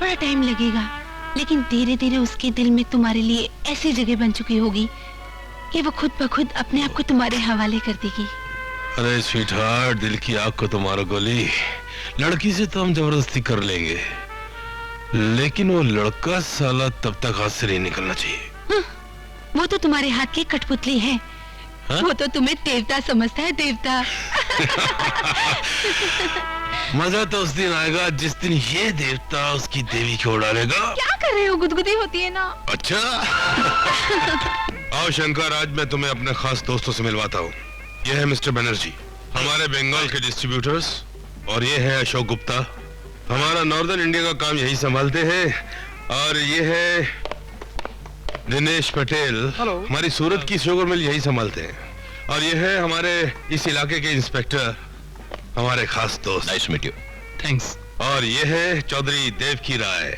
बड़ा टाइम लगेगा, लेकिन धीरे धीरे उसके दिल में तुम्हारे लिए ऐसी जगह बन चुकी होगी कि वो खुद ब खुद अपने आप को तुम्हारे हवाले कर देगी। अरे स्वीटहार्ट, दिल की आग को तो मारो गोली। लड़की से तो हम जबरदस्ती कर लेंगे, लेकिन वो लड़का साला तब तक हाथ से नहीं निकलना चाहिए। वो तो तुम्हारे हाथ की कठपुतली है। हा? वो तो तुम्हें देवता समझता है, देवता। मजा तो उस दिन आएगा जिस दिन ये देवता उसकी देवी को उड़ालेगा। क्या कर रहे हो, गुदगुदी होती है ना। अच्छा। आओ शंकर, आज मैं तुम्हें अपने खास दोस्तों से मिलवाता हूँ। ये है मिस्टर बनर्जी, हमारे बंगाल के डिस्ट्रीब्यूटर्स, और ये है अशोक गुप्ता, हमारा नॉर्दर्न इंडिया का काम यही संभालते हैं। और ये है दिनेश पटेल, हमारी सूरत की शुगर मिल यही संभालते हैं। और ये है हमारे इस इलाके के इंस्पेक्टर, हमारे खास दोस्त। Nice meet you. थैंक्स। और ये है चौधरी देवकी राय,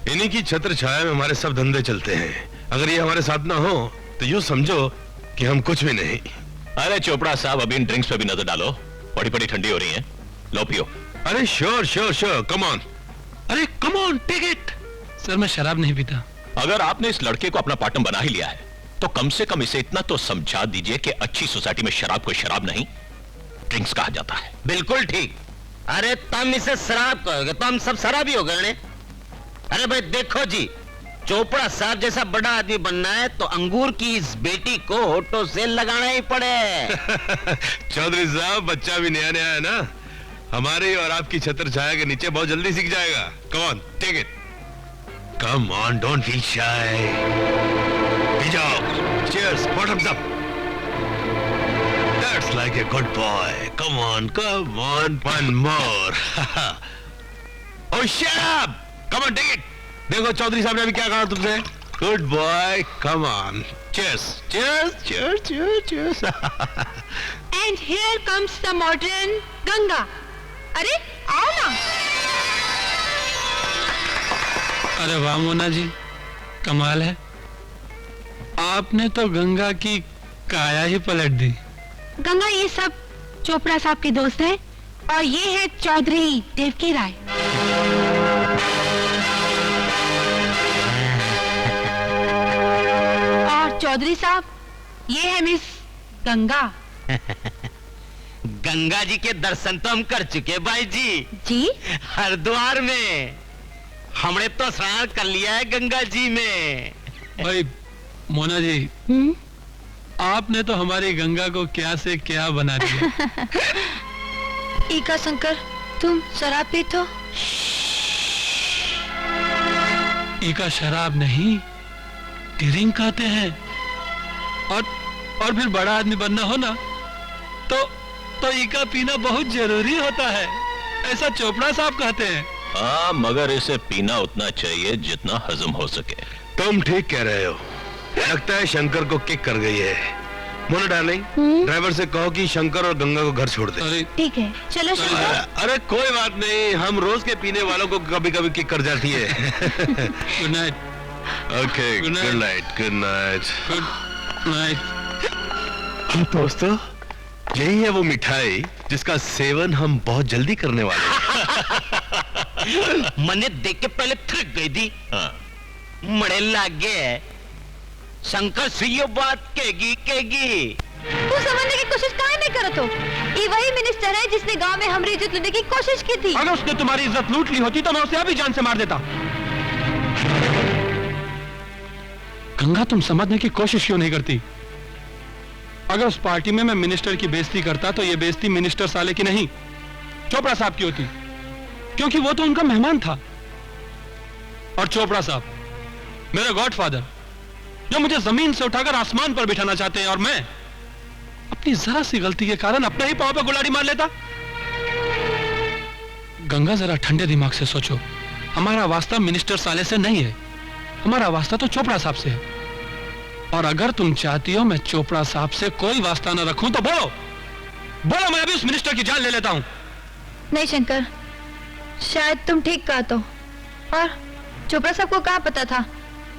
इन्हीं की छत्र छाया में हमारे सब धंधे चलते हैं। अगर ये हमारे साथ ना हो तो यूं समझो कि हम कुछ भी नहीं। अरे चोपड़ा साहब, अभी इन ड्रिंक्स पे भी नजर डालो, बड़ी बड़ी ठंडी हो रही हैं। लो पियो। अरे sure sure sure, come on. अरे come on, take it. Sir मैं शराब नहीं पीता। अगर आपने इस लड़के को अपना पार्टनर बना ही लिया है तो कम से कम इसे इतना तो समझा दीजिए कि अच्छी सोसाइटी में शराब को शराब नहीं, ड्रिंक्स कहा जाता है। बिल्कुल ठीक। अरे तुम इसे शराब कहोगे तो हम सब शराबी हो गए ने? अरे भाई देखो जी, चोपड़ा साहब जैसा बड़ा आदमी बनना है तो अंगूर की इस बेटी को होठों से लगाना ही पड़े। चौधरी साहब, बच्चा भी नया नया है ना, हमारे और आपकी छत्र छाया के नीचे बहुत जल्दी सीख जाएगा। Come on, take it. Come on, don't feel shy. पी जाओ। Cheers, bottoms up. That's like a good boy. Come on, one more. Oh shut up, come on, take it. देखो चौधरी साहब ने अभी क्या कहा तुमसे। Good boy, come on. Cheers cheers cheers cheers cheers. And here comes the modern Ganga. अरे आओ ना। अरे वाह मोना जी, कमाल है। आपने तो गंगा की काया ही पलट दी। गंगा ये सब चोपड़ा साहब के दोस्त हैं और ये है चौधरी देवकी राय। और चौधरी साहब, ये है मिस गंगा। गंगा जी के दर्शन तो हम कर चुके भाई जी। जी? हरिद्वार में हमने तो स्नान कर लिया है गंगा जी में। भाई मोना जी, आपने तो हमारी गंगा को क्या से क्या बना दिया। ईका शंकर, तुम शराब पीते हो? ईका शराब नहीं, ड्रिंक कहते हैं। और फिर बड़ा आदमी बनना हो ना तो ईका पीना बहुत जरूरी होता है, ऐसा चोपड़ा साहब कहते हैं। हाँ, मगर इसे पीना उतना चाहिए जितना हजम हो सके। तुम ठीक कह रहे हो। लगता है शंकर को किक कर गई है। मोना डार्लिंग, ड्राइवर से कहो कि शंकर और गंगा को घर छोड़ दे। अरे ठीक है, चलो शंकर। अरे कोई बात नहीं, हम रोज के पीने वालों को कभी कभी किक कर जाती है। Good night. Okay, Good night. Good night, good night. Good night. दोस्तों, यही है वो मिठाई जिसका सेवन हम बहुत जल्दी करने वाले हैं। मने देख के पहले थक गई थी। मड़े लागे शंकर से ये बात कहेगी। तू समझने की कोशिश काहे नहीं करत हो? ये वही मिनिस्टर है जिसने गांव में हमारी इज्जत लूटने की कोशिश की थी। अगर उसने तुम्हारी इज्जत लूट ली होती तो मैं उसे अभी जान से मार देता। गंगा, तुम समझने की कोशिश क्यों नहीं करती? अगर उस पार्टी में मैं मिनिस्टर की बेइज्जती करता तो ये बेइज्जती मिनिस्टर साले की नहीं, चोपड़ा साहब की होती, क्योंकि वो तो उनका मेहमान था। और चोपड़ा साहब मेरे गॉडफादर, जो मुझे जमीन से उठाकर आसमान पर बिठाना चाहते हैं, और मैं अपनी जरा सी गलती के कारण अपने ही पांव पे गुलाड़ी मार लेता। गंगा, जरा ठंडे दिमाग से सोचो। हमारा वास्ता मिनिस्टर साले से नहीं है, हमारा वास्ता तो चोपड़ा साहब से है। और अगर तुम चाहती हो मैं चोपड़ा साहब से कोई वास्ता न रखूं तो बोलो, बोलो, मैं अभी उस मिनिस्टर की जान ले लेता हूं। नहीं शंकर, शायद तुम ठीक कहा तो। और चोपड़ा साहब को क्या पता था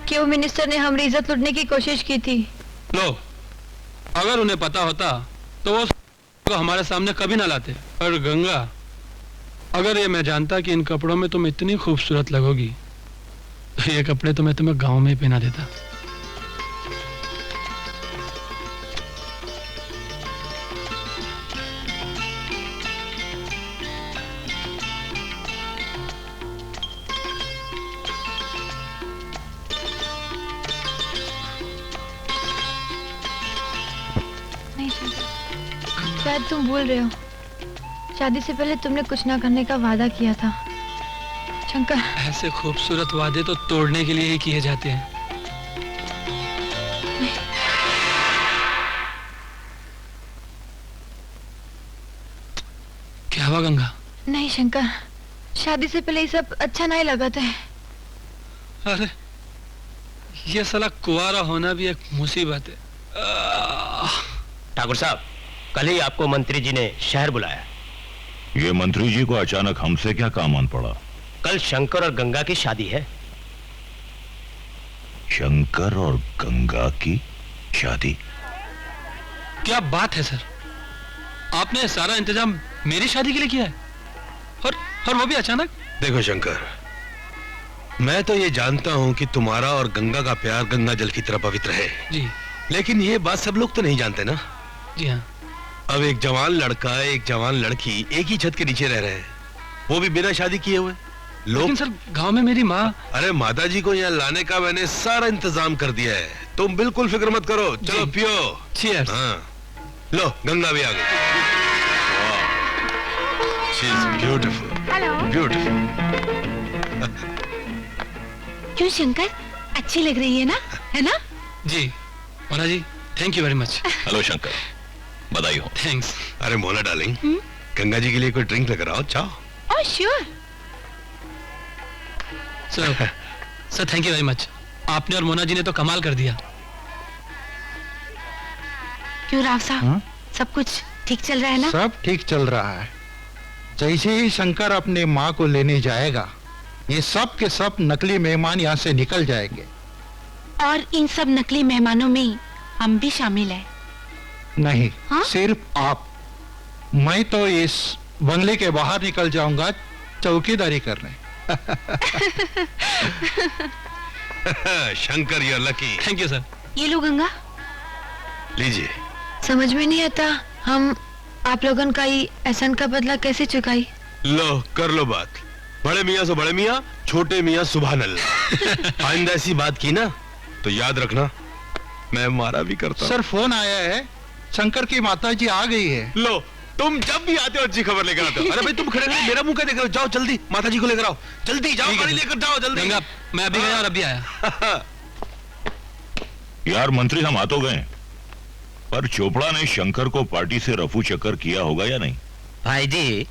कि वो मिनिस्टर ने हमारी इज्जत लूटने की कोशिश की थी? लो, अगर उन्हें पता होता तो वो को हमारे सामने कभी ना लाते। और गंगा, अगर ये मैं जानता कि इन कपड़ों में तुम इतनी खूबसूरत लगोगी तो ये कपड़े तो मैं तुम्हें गांव में ही पहना देता। नहीं शंकर, शायद तुम भूल रहे हो। शादी से पहले तुमने कुछ ना करने का वादा किया था शंकर। ऐसे खूबसूरत वादे तो तोड़ने के लिए ही किए जाते हैं। क्या हुआ गंगा? नहीं शंकर, शादी से पहले ये सब अच्छा नहीं लगा था। अरे ये साला कुंवारा होना भी एक मुसीबत है। ठाकुर साहब, कल ही आपको मंत्री जी ने शहर बुलाया। ये मंत्री जी को अचानक हमसे क्या काम आन पड़ा? कल शंकर और गंगा की शादी है। शंकर और गंगा की शादी? क्या बात है सर, आपने सारा इंतजाम मेरी शादी के लिए किया है, और वो भी अचानक? देखो शंकर, मैं तो ये जानता हूँ कि तुम्हारा और गंगा का प्यार गंगा जल की तरह पवित्र है जी, लेकिन ये बात सब लोग तो नहीं जानते ना। जी हाँ। अब एक जवान लड़का एक जवान लड़की एक ही छत के नीचे रह रहे हैं, वो भी बिना शादी किए हुए। लेकिन सर गांव में मेरी माँ। अरे माता जी को यहाँ लाने का मैंने सारा इंतजाम कर दिया है, तुम बिल्कुल फिक्र मत करो। चलो पियो। Cheers। हाँ, लो गंगा भी आ गई। She is beautiful, beautiful. क्यों शंकर, अच्छी लग रही है ना, है ना? जी Mona ji, thank you very much. Hello Shankar, बधाई हो। थैंक्स। अरे मोना डार्लिंग, गंगा जी के लिए कोई ड्रिंक लेकर आओ, चाहो। Oh sure. Sir thank you very much, आपने और मोना जी ने तो कमाल कर दिया। क्यों राव साहब, सब कुछ ठीक चल रहा है ना? सब ठीक चल रहा है। जैसे ही शंकर अपने माँ को लेने जाएगा, ये सब के सब नकली मेहमान यहाँ से निकल जाएंगे। और इन सब नकली मेहमानों में हम भी शामिल हैं। नहीं, हाँ? सिर्फ आप। मैं तो इस बंगले के बाहर निकल जाऊंगा चौकीदारी करने। Shankar you are lucky. Thank you sir. ये लो गंगा। लीजिए। समझ में नहीं आता हम आप लोगों का ही एहसान का बदला कैसे चुकाई। लो कर लो बात, बड़े मियाँ से बड़े मियाँ, छोटे मियाँ सुभान अल्लाह। आइंदा ऐसी बात की ना तो याद रखना मैं मारा भी करता। सर फोन आया है, शंकर की माताजी आ गई है। लो, तुम जब भी आते हो अच्छी खबर लेकर आते हो। अरे भाई तुम खड़े खड़े मेरा मुंह क्या देख रहे हो? जाओ जल्दी माताजी को लेकर आओ, जल्दी जाओ, गाड़ी लेकर जाओ जल्दी। गंगा, मैं अभी गया और अभी आया। यार मंत्री, हम आ तो गए, पर चोपड़ा ने शंकर को पार्टी से रफू चक्कर किया होगा या नहीं? भाई जी,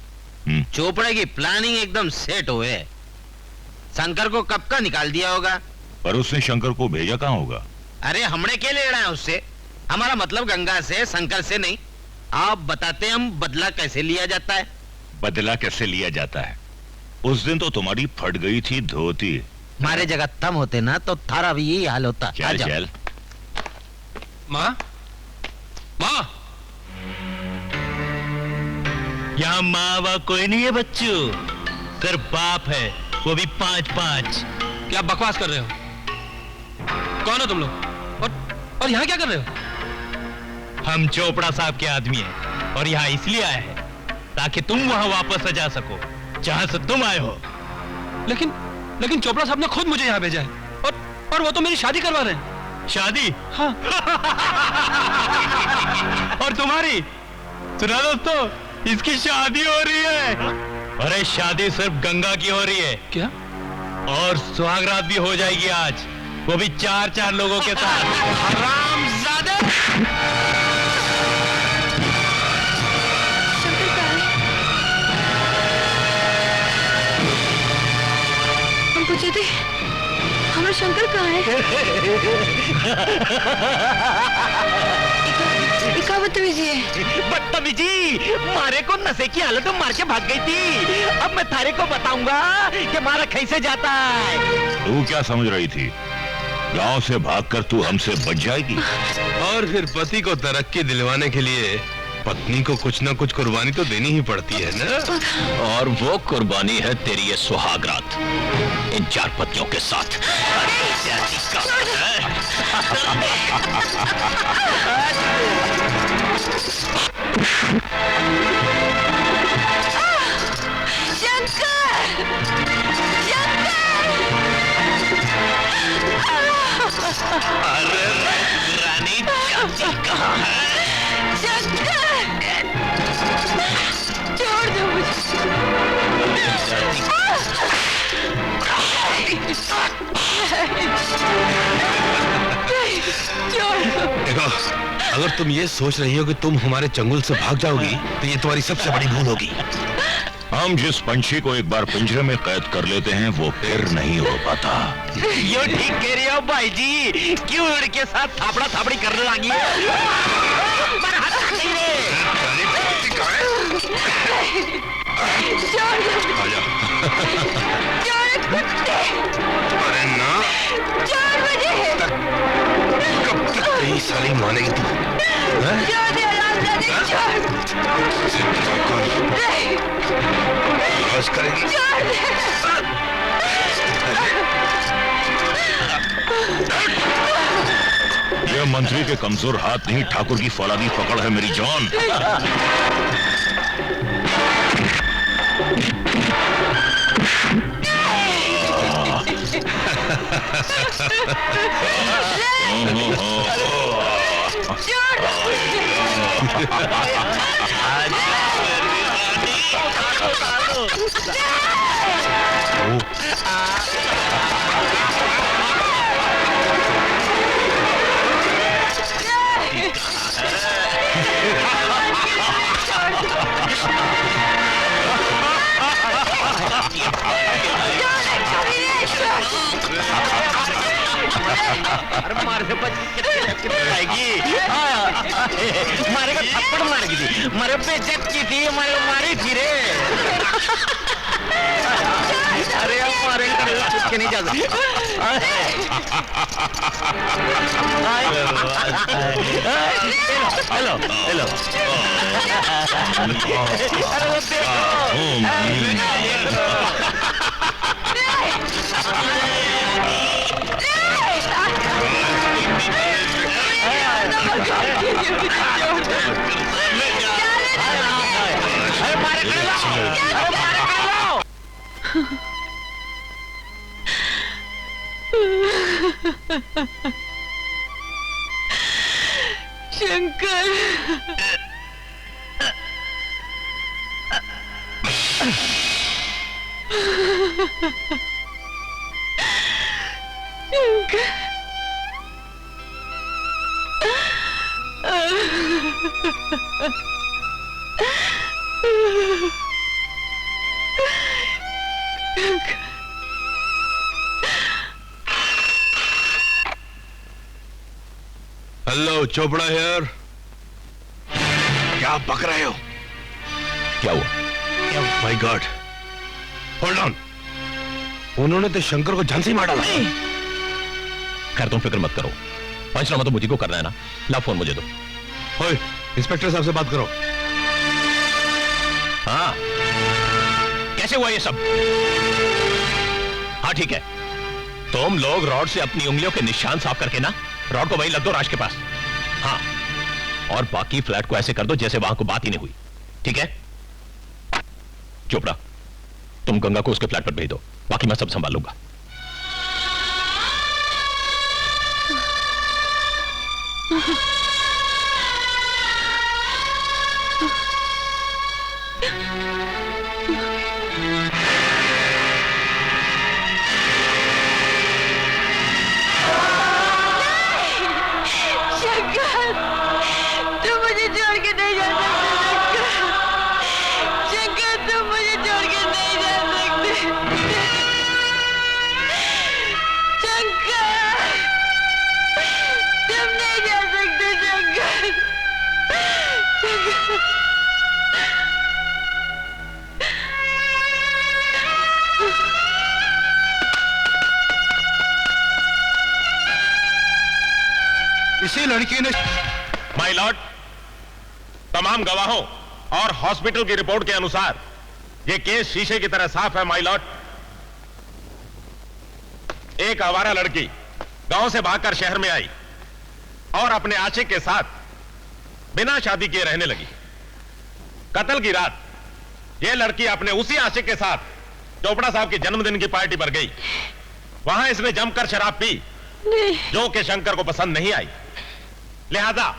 चोपड़ा की प्लानिंग एकदम सेट हुए। शंकर को कब का निकाल दिया होगा। पर उसने शंकर को भेजा कहाँ होगा? अरे हमने क्या लेना है उससे? हमारा मतलब गंगा से, शंकर से नहीं। आप बताते हम बदला कैसे लिया जाता है? बदला कैसे लिया जाता है? उस दिन तो तुम्हारी फट गई थी धोती। हमारे जगह तुम होते ना तो थारा भी यही हाल होता। चल चल। माँ, माँ, यहाँ माँ वा कोई नहीं है बच्चों, कर बाप है, वो भी 5-5। क्या बकवास कर रहे हो? कौन हो तुम लोग? और यहाँ क्या कर रहे हो? हम चोपड़ा साहब के आदमी हैं और यहाँ इसलिए आए हैं ताकि तुम वहाँ वापस जा सको जहाँ से तुम आए हो। लेकिन चोपड़ा साहब ने खुद मुझे यहाँ भेजा है और वो तो मेरी शादी करवा रहे हैं। शादी? हाँ। और तुम्हारी? सुना दोस्तों, इसकी शादी हो रही है। अरे शादी सिर्फ गंगा की हो रही है। क्या? और सुहागरात भी हो जाएगी आज, वो भी 4-4 लोगों के साथ। हरामजादे! हम पूछे थे हमारा शंकर कहाँ है? क्या बदतमीजी है? बदतमीजी? मारे को नशे की हालत में मार के भाग गई थी। अब मैं थारे को बताऊंगा कि मारा कैसे जाता है। तू क्या समझ रही थी? गांव से भागकर तू हमसे बच जाएगी? और फिर पति को तरक्की दिलवाने के लिए पत्नी को कुछ ना कुछ कुर्बानी तो देनी ही पड़ती है ना। और वो कुर्बानी है तेरी ये सुहागरात इन 4 पतियों के साथ। अरे रानी चाची कहाँ है? छोड़ दो मुझे। देखो, अगर तुम ये सोच रही हो कि तुम हमारे चंगुल से भाग जाओगी तो ये तुम्हारी सबसे बड़ी भूल होगी। हम जिस पंछी को एक बार पिंजरे में कैद कर लेते हैं वो फिर नहीं हो पाता। यो ठीक कह रही हो भाई जी। क्यों लड़के साथ थापड़ा थापड़ी करने लगी है? अरे ना, कब तक नहीं साली मानेगी तू? बस करेगी। ये मंत्री के कमजोर हाथ नहीं, ठाकुर की फौलादी पकड़ है मेरी जान। अरे मारे से बच आएगी। मारे को थप्पड़ मार की थी, मारे बेइज्जत की थी, मारी थी रे। अरे अब मारे छुप के नहीं जा सकते। Hello hello. अरे वो शंकर, हेलो, चोपड़ा हियर। क्या बक रहे हो? क्या हुआ? My God, hold on. उन्होंने तो शंकर को जान से ही मार डाला। खैर तुम फिक्र मत करो, पंचनामा तो मुझे को करना है ना। ला फोन मुझे दो। ओए, इंस्पेक्टर साहब से बात करो। हाँ, कैसे हुआ ये सब? हाँ ठीक है, तुम लोग रॉड से अपनी उंगलियों के निशान साफ करके ना रॉड को वहीं लग दो राज के पास। हाँ, और बाकी फ्लैट को ऐसे कर दो जैसे वहां को बात ही नहीं हुई, ठीक है? चोपड़ा, तुम गंगा को उसके फ्लैट पर भेज दो, बाकी मैं सब संभाल लूंगा। शंकर, तुम मुझे छोड़ के नहीं जा सकते। शंकर, तुम मुझे छोड़ के नहीं जा सकते। शंकर, तुम नहीं जा सकते। शंकर, इसी लड़की ने माय लॉर्ड, तमाम गवाहों और हॉस्पिटल की रिपोर्ट के अनुसार यह केस शीशे की तरह साफ है। माय लॉर्ड, एक आवारा लड़की गांव से भागकर शहर में आई और अपने आशिक के साथ बिना शादी किए रहने लगी। कत्ल की रात यह लड़की अपने उसी आशिक के साथ चोपड़ा साहब के जन्मदिन की पार्टी पर गई। वहां इसने जमकर शराब पी जो कि शंकर को पसंद नहीं आई। लिहाजा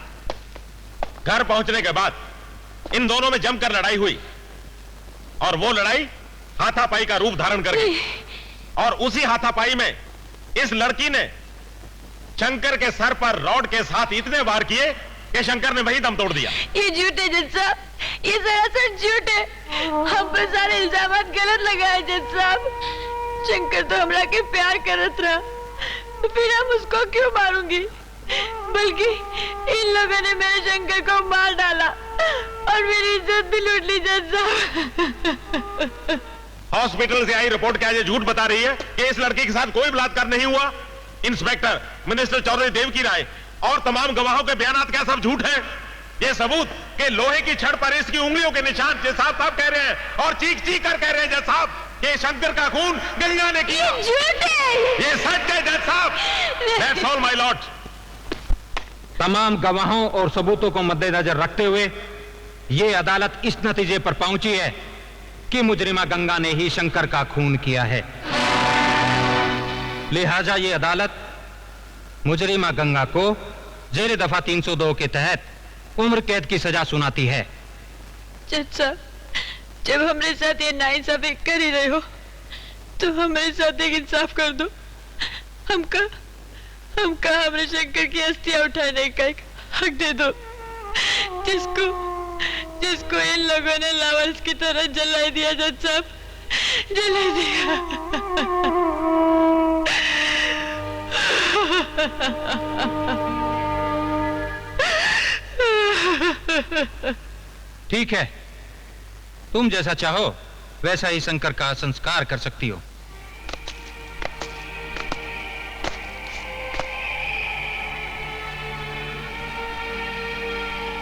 घर पहुंचने के बाद इन दोनों में जमकर लड़ाई हुई और वो लड़ाई हाथापाई का रूप धारण कर गई। और उसी हाथापाई में इस लड़की ने शंकर के सर पर रॉड के साथ इतने वार किए कि शंकर ने वही दम तोड़ दिया। ये झूठ है जज साहब, ये सरासर झूठ है। हम पर सारे इल्जाम गलत लगाए जज साहब। शंकर तो हमरा के प्यार करत रहा, फिर हम उसको क्यों मारूंगी? बल्कि इन लोगों ने मेरे शंकर को मार डाला और मेरी इज्जत भी लूट ली जज साहब। हॉस्पिटल से आई रिपोर्ट क्या ये झूठ बता रही है कि इस लड़के के साथ कोई बलात्कार नहीं हुआ? इंस्पेक्टर मिनिस्टर चौधरी देव की राय और तमाम गवाहों के बयान क्या सब झूठ है? ये सबूत के लोहे की छड़ पर इसकी उंगलियों के निशान जज साहब कह रहे हैं और चीख चीख कर कह रहे हैं जज साहब कि शंकर का खून गंगा ने किया। ये झूठ है, ये सच है जज साहब। That's all my Lord. तमाम गवाहों और सबूतों को मद्देनजर रखते हुए ये अदालत इस नतीजे पर पहुंची है कि मुजरिमा गंगा ने ही शंकर का खून किया है। लिहाजा ये अदालत मुजरिमा गंगा को जेर दफा 302 के तहत उम्र कैद की सजा सुनाती है। जज साहब, जब हमारे साथ ये नाइंसाफी कर ही रहे हो तो हमारे साथ एक इंसाफ कर दो। हमका हमारे शंकर की अस्थियां उठाने का एक हक दे दो, जिसको इन लोगों ने लावारिस की तरह जला दिया। जज साहब, जला दिया। ठीक है, तुम जैसा चाहो वैसा ही शंकर का संस्कार कर सकती हो।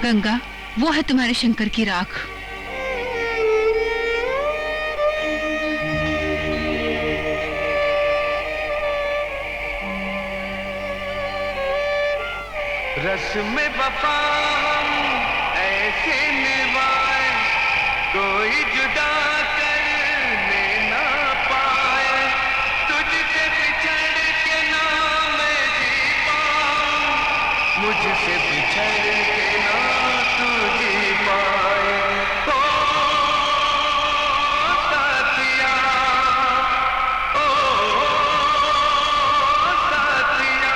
गंगा, वो है तुम्हारे शंकर की राख। रस में वफा हम ऐसे निभाए, कोई जुदा करने ना पाए। तुझसे बिछड़ के ना मैं जी पाऊं, मुझसे बिछड़ के ना तू जी पाए। ओ साथिया, ओ साथिया,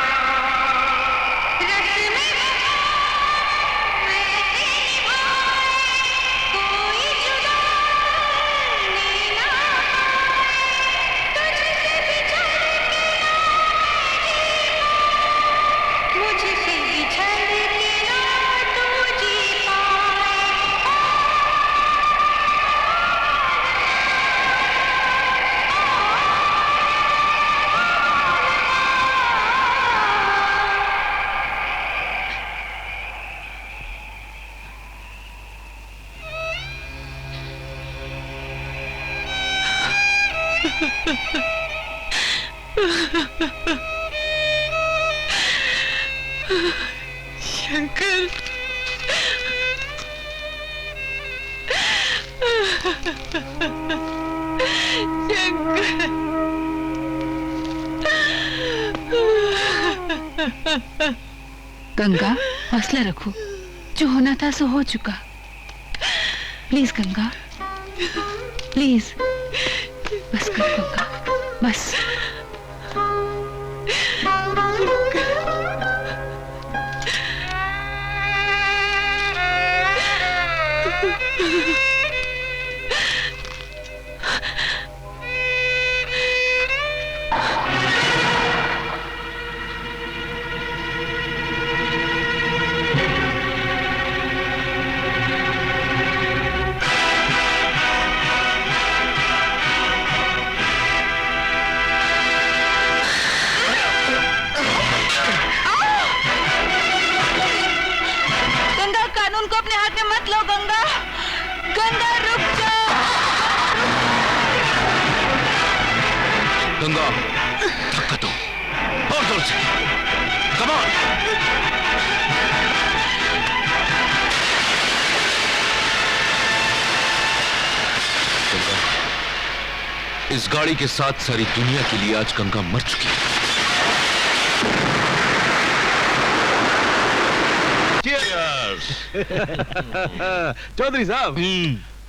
मुझसे बिछड़ शंकर, गंगा, हौसला रखो। जो होना था सो हो चुका। प्लीज गंगा, प्लीज बस कर गंगा, बस। गंगा, धक्का दो और जोर से। Come on. गंगा, इस गाड़ी के साथ सारी दुनिया के लिए आज गंगा मर चुकी है। चौधरी साहब,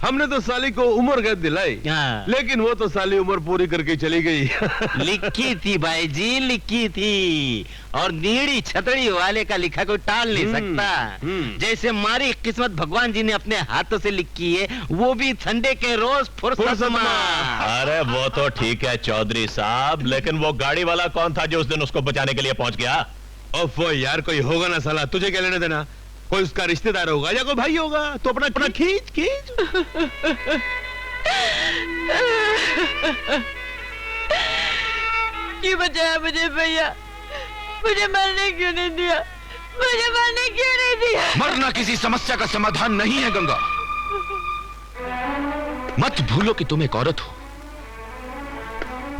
हमने तो साली को उम्र कैद दिलाई, लेकिन वो तो साली उम्र पूरी करके चली गई। लिखी थी भाई जी, लिखी थी, और नीड़ी छतड़ी वाले का लिखा कोई टाल नहीं सकता। जैसे हमारी किस्मत भगवान जी ने अपने हाथों से लिखी है, वो भी संडे के रोज फुर्सत में। अरे वो तो ठीक है चौधरी साहब, लेकिन वो गाड़ी वाला कौन था जो उस दिन उसको बचाने के लिए पहुंच गया? ओफो यार, कोई होगा ना साला, तुझे क्या लेने देना? कोई उसका रिश्तेदार होगा या कोई भाई होगा, तो अपना खींच खींच। क्यों बचाया मुझे भैया? मुझे मरने क्यों नहीं दिया? मुझे मरने क्यों नहीं दिया? मरना किसी समस्या का समाधान नहीं है गंगा। मत भूलो कि तुम एक औरत हो,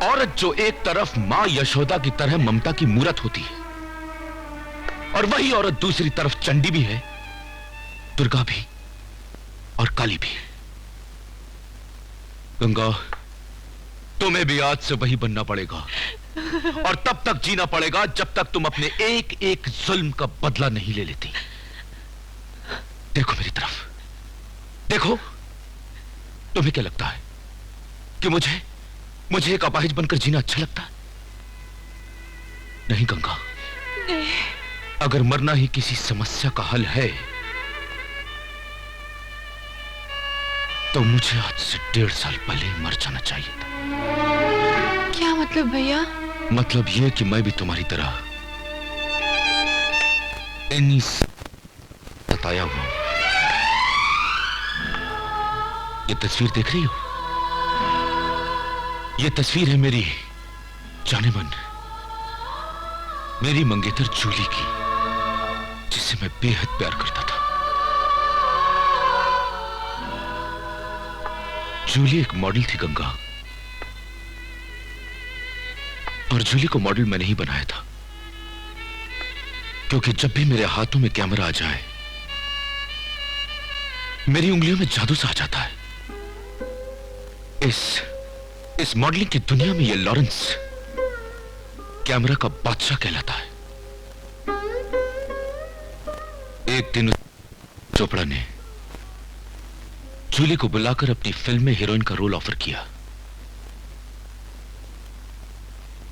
औरत जो एक तरफ मां यशोदा की तरह ममता की मूरत होती है, और वही औरत दूसरी तरफ चंडी भी है, दुर्गा भी और काली भी। गंगा, तुम्हें भी आज से वही बनना पड़ेगा, और तब तक जीना पड़ेगा जब तक तुम अपने एक एक जुल्म का बदला नहीं ले लेती। देखो मेरी तरफ, देखो। तुम्हें क्या लगता है कि मुझे एक अपाहिज बनकर जीना अच्छा लगता है? नहीं गंगा, नहीं। अगर मरना ही किसी समस्या का हल है, तो मुझे आज से 1.5 साल पहले ही मर जाना चाहिए था। क्या मतलब भैया? मतलब यह कि मैं भी तुम्हारी तरह इन्हीं सताया हुआ हूं। ये तस्वीर देख रही हो? ये तस्वीर है मेरी जाने मन, मेरी मंगेतर जूली की, जिसे मैं बेहद प्यार करता था। जूली एक मॉडल थी गंगा, और जूली को मॉडल मैंने ही बनाया था, क्योंकि जब भी मेरे हाथों में कैमरा आ जाए, मेरी उंगलियों में जादू सा आ जाता है। इस मॉडलिंग की दुनिया में ये लॉरेंस कैमरा का बादशाह कहलाता है। एक दिन चोपड़ा ने जूली को बुलाकर अपनी फिल्म में हीरोइन का रोल ऑफर किया।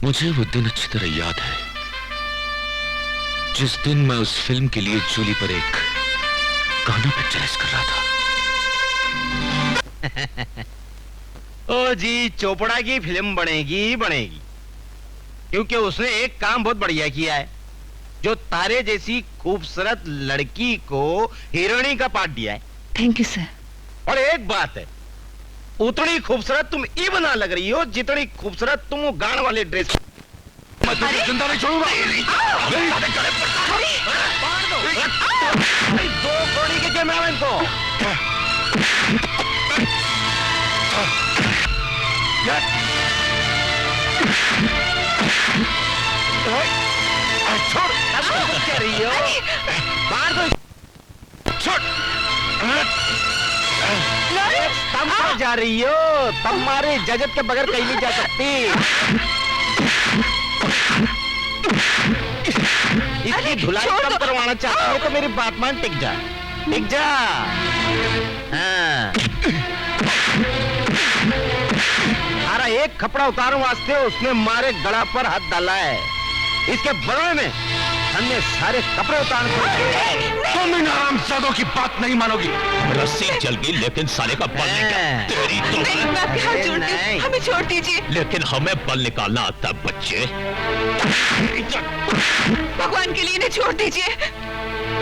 मुझे वो दिन अच्छी तरह याद है, जिस दिन मैं उस फिल्म के लिए जूली पर एक गाना पिक्चराइज कर रहा था। ओ जी, चोपड़ा की फिल्म बनेगी, क्योंकि उसने एक काम बहुत बढ़िया किया है, जो तारे जैसी खूबसूरत लड़की को हीरोइनी का पार्ट दिया है। Thank you sir. और एक बात है, उतनी खूबसूरत तुम ये बना लग रही हो जितनी खूबसूरत तुम वो गान वाले ड्रेस। मैं तुझे जिंदा नहीं छोड़ूंगा। दो कौड़ी के कैमरामैन को। जा रही हो? मार दो। तुम कहाँ जा रही हो? तुम्हारे इजाजत के बगैर कहीं नहीं जा सकती। इतनी धुलाई कम करवाना चाहती है तो मेरी बात मान, टिक जा, टिक जा। हाँ। अरे एक कपड़ा उतारने वास्ते उसने मारे गला पर हाथ डाला है, इसके बदले में हमने सारे कपड़े उतार दिए। तुम इन हरामजादों की बात नहीं मानोगी। रस्सी चल गई लेकिन साले का बल निकला। तेरी तो मैं आपके हाथ जोड़ती हूँ, हमें छोड़ दीजिए। लेकिन हमें बल निकालना आता बच्चे। भगवान के लिए इन्हें छोड़ दीजिए।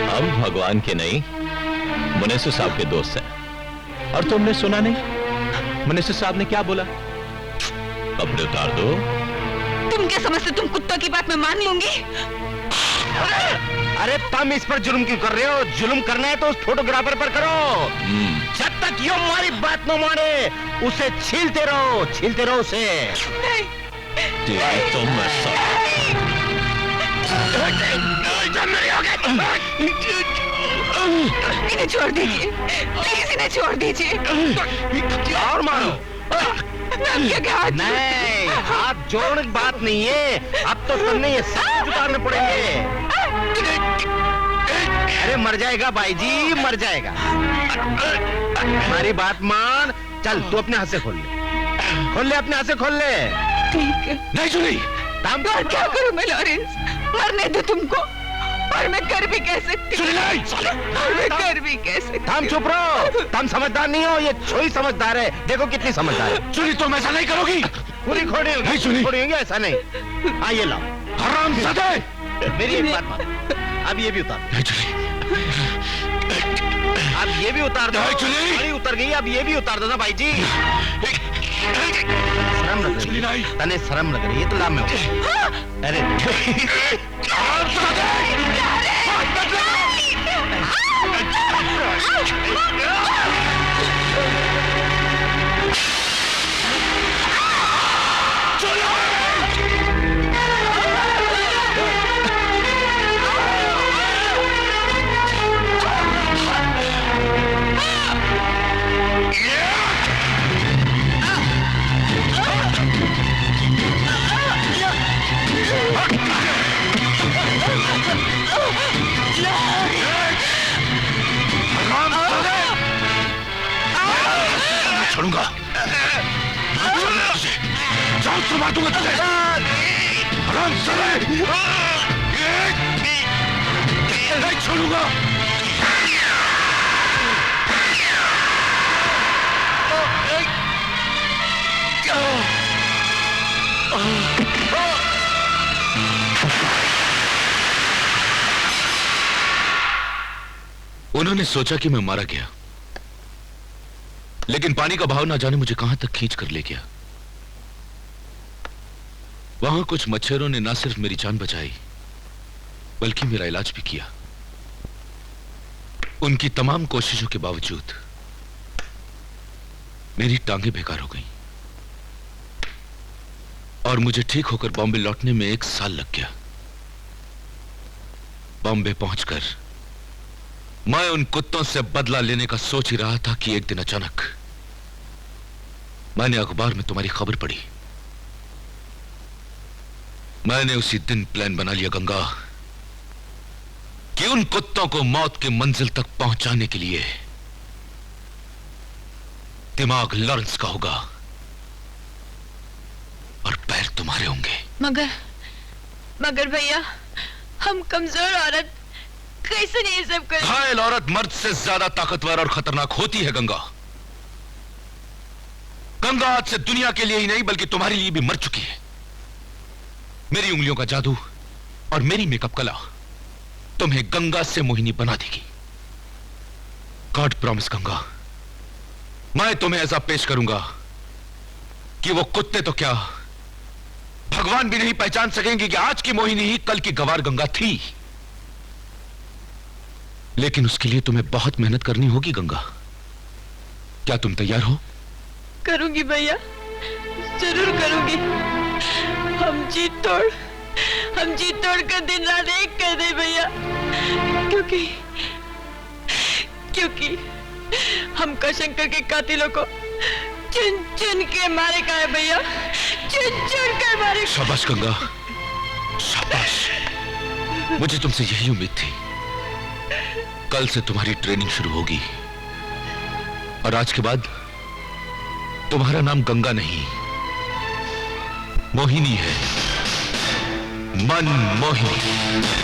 हम भगवान के नहीं, मुनीसु साहब के दोस्त हैं। और तुमने सुना नहीं मुनीसु साहब ने क्या बोला? कपड़े उतार दो। तुम क्या समझते, तुम कुत्तों की बात मैं मान लूंगी? अरे तुम इस पर जुल्म क्यों कर रहे हो? जुल्म करना है तो उस फोटोग्राफर पर करो। जब तक ये हमारी बात न माने उसे छीलते रहो उसे। इन्हें छोड़ दीजिए, प्लीज इन्हें छोड़ दीजिए। और मारो। नहीं, हाथ जोड़ने की बात नहीं है, अब तो तुमने ये सब उतारने पड़ेंगे। अरे मर जाएगा भाई जी, मर जाएगा। हमारी बात मान, चल तू अपने हाथ से खोल ले अपने हाथ से खोल ले। ठीक है। नहीं सुनी। और क्या करूं मैं लॉरेंस, मरने दो तुमको, और मैं कर भी कह सकती हूँ। मैं कर भी कह सकती हूँ। तुम चुप रहो, तुम समझदार नहीं हो, ये छोई समझदार है। देखो कितनी समझदार है। सुनी तुम ऐसा नहीं करोगी। पूरी खोड़ी नहीं सुनी। खोड़ी होंगे, ऐसा नहीं। हाँ ये लाओ। हरामजादे। मेरी एक बात मान, अब ये भी उतार। अब ये भी उतार दो। अरे उतर गई, अब ये भी उतार दो ना भाई जी। शर्म लग रही है, तने शर्म लग रही है तो लाभ में हो। अरे छोड़ूंगा, जान से मार दूंगा तुझे। हरामजादे, नहीं छोड़ूंगा। उन्होंने सोचा कि मैं मारा गया, लेकिन पानी का बहाव ना जाने मुझे कहां तक खींच कर ले गया। वहां कुछ मच्छरों ने ना सिर्फ मेरी जान बचाई बल्कि मेरा इलाज भी किया। उनकी तमाम कोशिशों के बावजूद मेरी टांगें बेकार हो गईं और मुझे ठीक होकर बॉम्बे लौटने में 1 साल लग गया। बॉम्बे पहुंचकर मैं उन कुत्तों से बदला लेने का सोच ही रहा था कि एक दिन अचानक मैंने अखबार में तुम्हारी खबर पढ़ी। मैंने उसी दिन प्लान बना लिया गंगा कि उन कुत्तों को मौत के मंजिल तक पहुंचाने के लिए दिमाग लॉरेंस का होगा और पैर तुम्हारे होंगे। मगर भैया, हम कमजोर औरत कैसे नहीं सब कर। घायल औरत मर्द से ज्यादा ताकतवर और खतरनाक होती है गंगा। गंगा आज से दुनिया के लिए ही नहीं बल्कि तुम्हारे लिए भी मर चुकी है। मेरी उंगलियों का जादू और मेरी मेकअप कला तुम्हें गंगा से मोहिनी बना देगी। गॉड प्रॉमिस गंगा, मैं तुम्हें ऐसा पेश करूंगा कि वो कुत्ते तो क्या भगवान भी नहीं पहचान सकेंगे कि आज की मोहिनी ही कल की गवार गंगा थी। लेकिन उसके लिए तुम्हें बहुत मेहनत करनी होगी गंगा। क्या तुम तैयार हो? करूंगी भैया, जरूर करूंगी। हम जी तोड़ हम जी तोड़कर दिन रात एक कर दे भैया, क्योंकि हमका शंकर के कातिलों को चुन चुन के मारे का है भैया, चुन चुन कर मारे। शाबाश गंगा, शाबाश। मुझे तुमसे यही उम्मीद थी। कल से तुम्हारी ट्रेनिंग शुरू होगी और आज के बाद तुम्हारा नाम गंगा नहीं मोहिनी है, मन मोहिनी।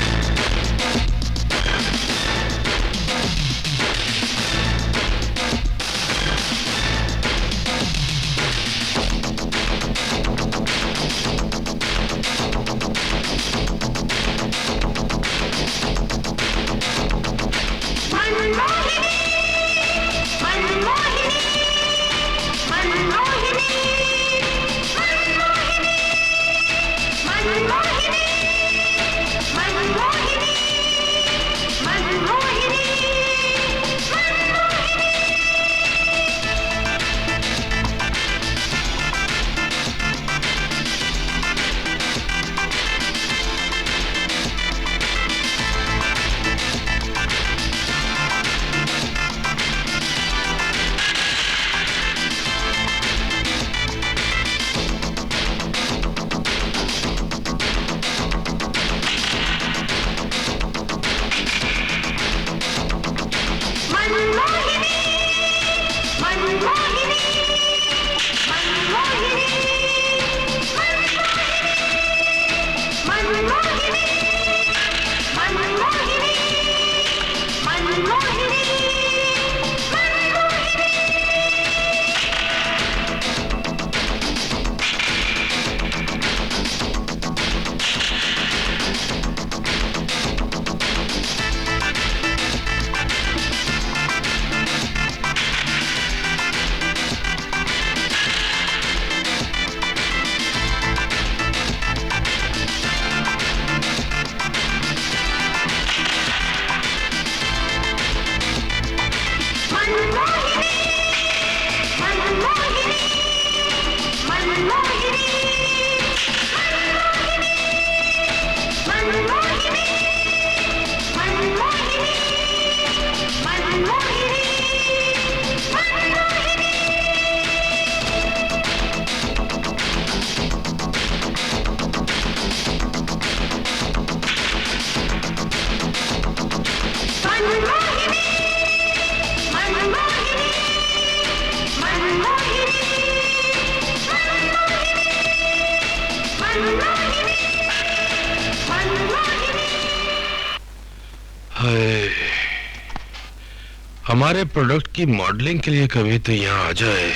हमारे प्रोडक्ट की मॉडलिंग के लिए कभी तो यहाँ आ जाए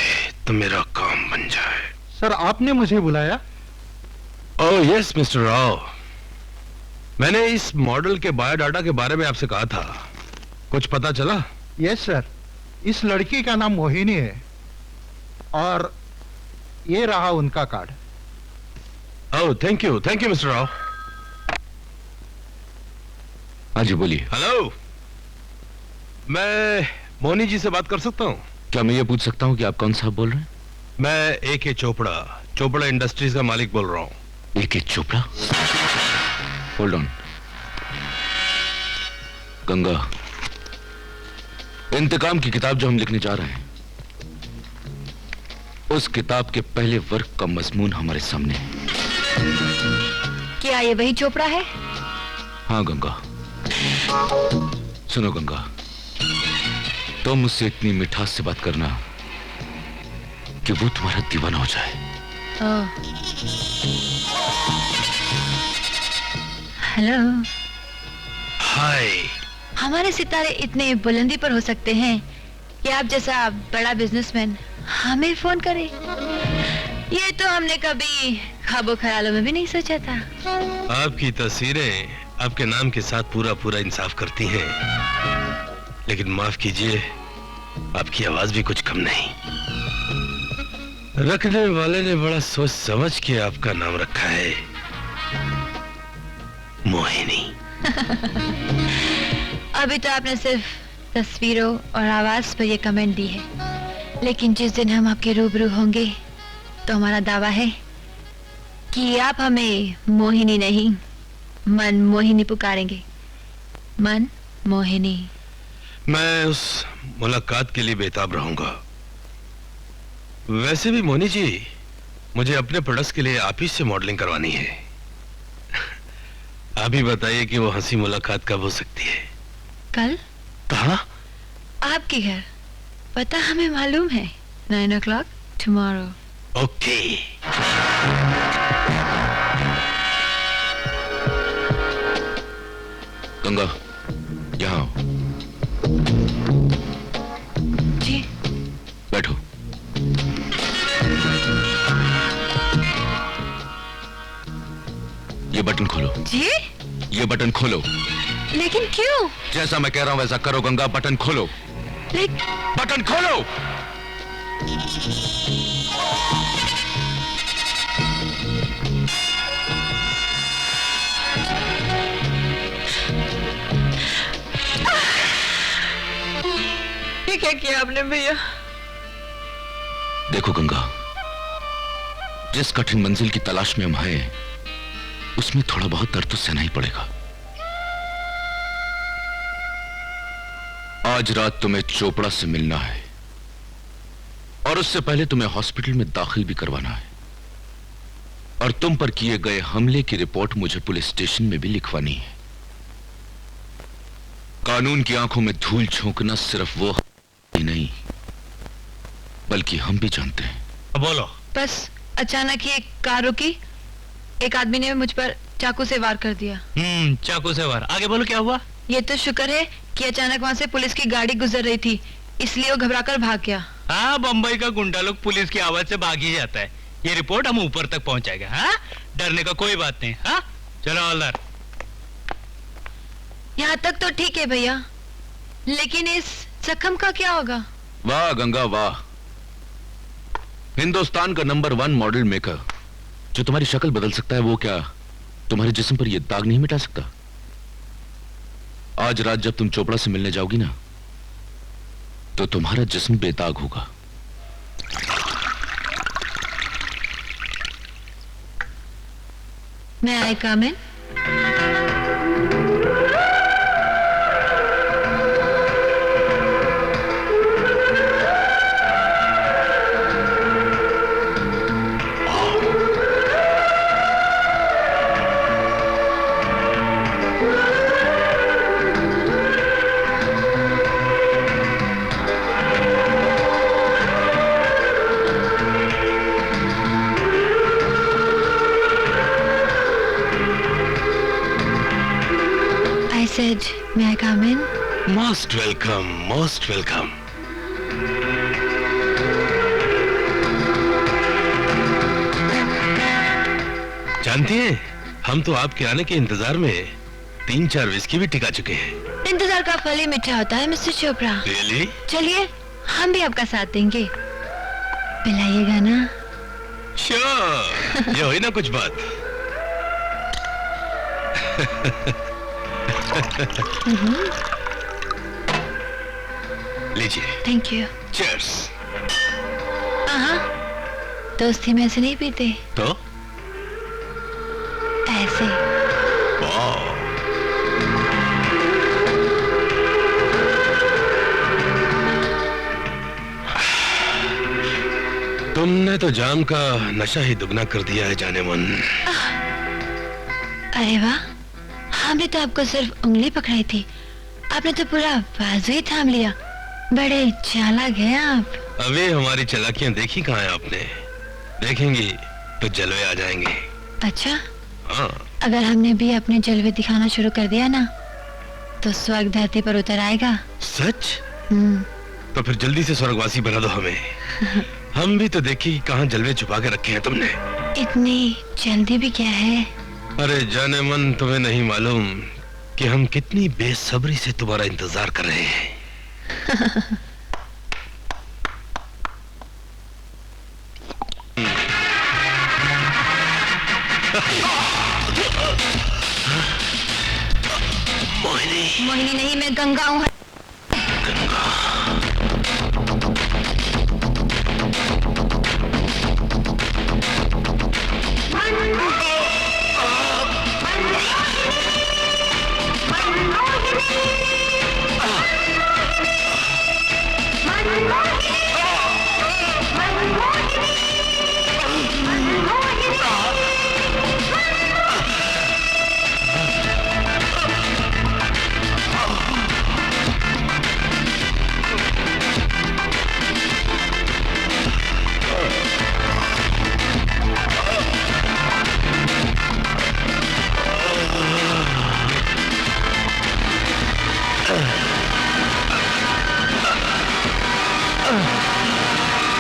तो मेरा काम बन जाए। सर आपने मुझे बुलाया? ओह यस मिस्टर राव, मैंने इस मॉडल के बायोडाटा के बारे में आपसे कहा था, कुछ पता चला? यस सर, इस लड़की का नाम मोहिनी है और ये रहा उनका card. Oh thank you mister Rao. हाँ जी बोलिए। हेलो, मैं मोनी जी से बात कर सकता हूँ? क्या मैं ये पूछ सकता हूँ कि आप कौन साहब बोल रहे हैं? मैं A.K. चोपड़ा इंडस्ट्रीज का मालिक बोल रहा हूँ। A.K. Chopra? Hold on. Ganga, इंतकाम की किताब जो हम लिखने जा रहे हैं, उस किताब के पहले वर्ग का मजमून हमारे सामने है। क्या ये वही चोपड़ा है? हाँ गंगा। सुनो गंगा, तुम मुझसे इतनी मिठास से बात करना कि वो तुम्हारा दीवाना हो जाए। हेलो। हाय। हमारे सितारे इतने बुलंदी पर हो सकते हैं कि आप जैसा बड़ा बिजनेसमैन हमें फोन करे, ये तो हमने कभी ख्वाबों ख्यालों में भी नहीं सोचा था। आपकी तस्वीरें आपके नाम के साथ पूरा इंसाफ करती हैं, लेकिन माफ कीजिए, आपकी आवाज भी कुछ कम नहीं। रखने वाले ने बड़ा सोच समझ के आपका नाम रखा है, मोहिनी। अभी तो आपने सिर्फ तस्वीरों और आवाज पर ये कमेंट दी है, लेकिन जिस दिन हम आपके रूबरू होंगे तो हमारा दावा है कि आप हमें मोहिनी नहीं मन मोहिनी पुकारेंगे। मन मोहिनी। मैं उस मुलाकात के लिए बेताब रहूंगा। वैसे भी मोनी जी, मुझे अपने प्रोडक्ट्स के लिए आप ही से मॉडलिंग करवानी है। आप ही बताइए कि वो हंसी मुलाकात कब हो सकती है? कल। कहाँ? आपके घर। पता हमें मालूम है। 9 o'clock tomorrow. ओके। गंगा, यहाँ आओ। जी। बैठो। ये बटन खोलो। जी? ये बटन खोलो। लेकिन क्यों? जैसा मैं कह रहा हूं वैसा करो गंगा, बटन खोलो। बटन खोलो। ये क्या किया आपने भैया? देखो गंगा, जिस कठिन मंजिल की तलाश में हम हैं, उसमें थोड़ा बहुत दर्द तो सहना ही पड़ेगा। आज रात तुम्हें चोपड़ा से मिलना है और उससे पहले तुम्हें हॉस्पिटल में दाखिल भी करवाना है, और तुम पर किए गए हमले की रिपोर्ट मुझे पुलिस स्टेशन में भी लिखवानी है। कानून की आंखों में धूल झोंकना सिर्फ वो ही नहीं, बल्कि हम भी जानते हैं। बोलो। बस अचानक ही एक कार रुकी, एक आदमी ने मुझ पर चाकू से वार कर दिया। चाकू से वार। आगे बोलो क्या हुआ? ये तो शुक्र है कि अचानक वहाँ से पुलिस की गाड़ी गुजर रही थी, इसलिए वो घबराकर भाग गया। हाँ, बम्बई का गुंडा लोग पुलिस की आवाज से भाग ही जाता है। ये रिपोर्ट हम ऊपर तक पहुंचाएगा। हाँ, डरने का कोई बात नहीं। हाँ, चलो हवलदार। यहाँ तक तो ठीक है भैया, लेकिन इस जख्म का क्या होगा? वाह गंगा वाह, हिंदुस्तान का नंबर 1 मॉडल मेकर जो तुम्हारी शक्ल बदल सकता है, वो क्या तुम्हारे जिस्म पर यह दाग नहीं मिटा सकता? आज रात जब तुम चोपड़ा से मिलने जाओगी ना, तो तुम्हारा जिस्म बेदाग होगा। मैं आई कम इन? Said, may I come in? Most welcome, most welcome. जानती हैं, हम तो आपके आने के इंतजार में 3-4 विस्की भी टिका चुके हैं। इंतजार का फल ही मीठा होता है मिस्टर चोपड़ा। Really? चलिए, हम भी आपका साथ देंगे। पिलाइएगा ना? Sure. ये हुई ना कुछ बात। लीजिए। Thank you. चीयर्स। हाँ, दोस्ती में ऐसे नहीं पीते। तो? ऐसे। तुमने तो जाम का नशा ही दुगना कर दिया है जाने मन। अरे वाह, हमने तो आपको सिर्फ उंगली पकड़ाई थी, आपने तो पूरा बाजू ही थाम लिया। बड़े चालाक हैं आप। अभी हमारी चालाकियां देखी कहाँ है आपने? देखेंगी तो जलवे आ जाएंगे। अच्छा? हाँ। अगर हमने भी अपने जलवे दिखाना शुरू कर दिया ना, तो स्वर्ग धरती पर उतर आएगा। सच? तो फिर जल्दी से स्वर्गवासी बना दो हमें। हम भी तो देखी कहाँ जलवे छुपा के रखे हैं तुमने। इतनी जल्दी भी क्या है? अरे जाने मन, तुम्हें नहीं मालूम कि हम कितनी बेसब्री से तुम्हारा इंतजार कर रहे हैं। मोहिनी नहीं, मैं गंगा हूँ।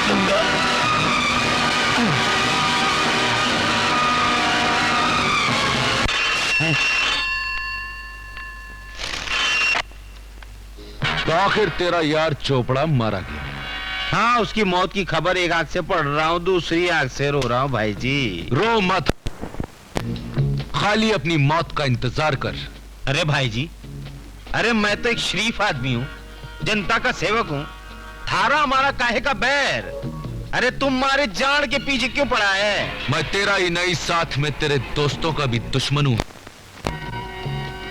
गंगा। तो आखिर तेरा यार चोपड़ा मारा गया। हाँ, उसकी मौत की खबर एक आंख से पढ़ रहा हूँ, दूसरी आंख से रो रहा हूँ भाई जी। रो मत, खाली अपनी मौत का इंतजार कर। अरे भाई जी, अरे मैं तो एक शरीफ आदमी हूँ, जनता का सेवक हूँ। थारा हमारा काहे का बैर? अरे तुम मारे जान के पीछे क्यों पड़ा है? मैं तेरा ही नहीं, साथ में तेरे दोस्तों का भी दुश्मन हूं।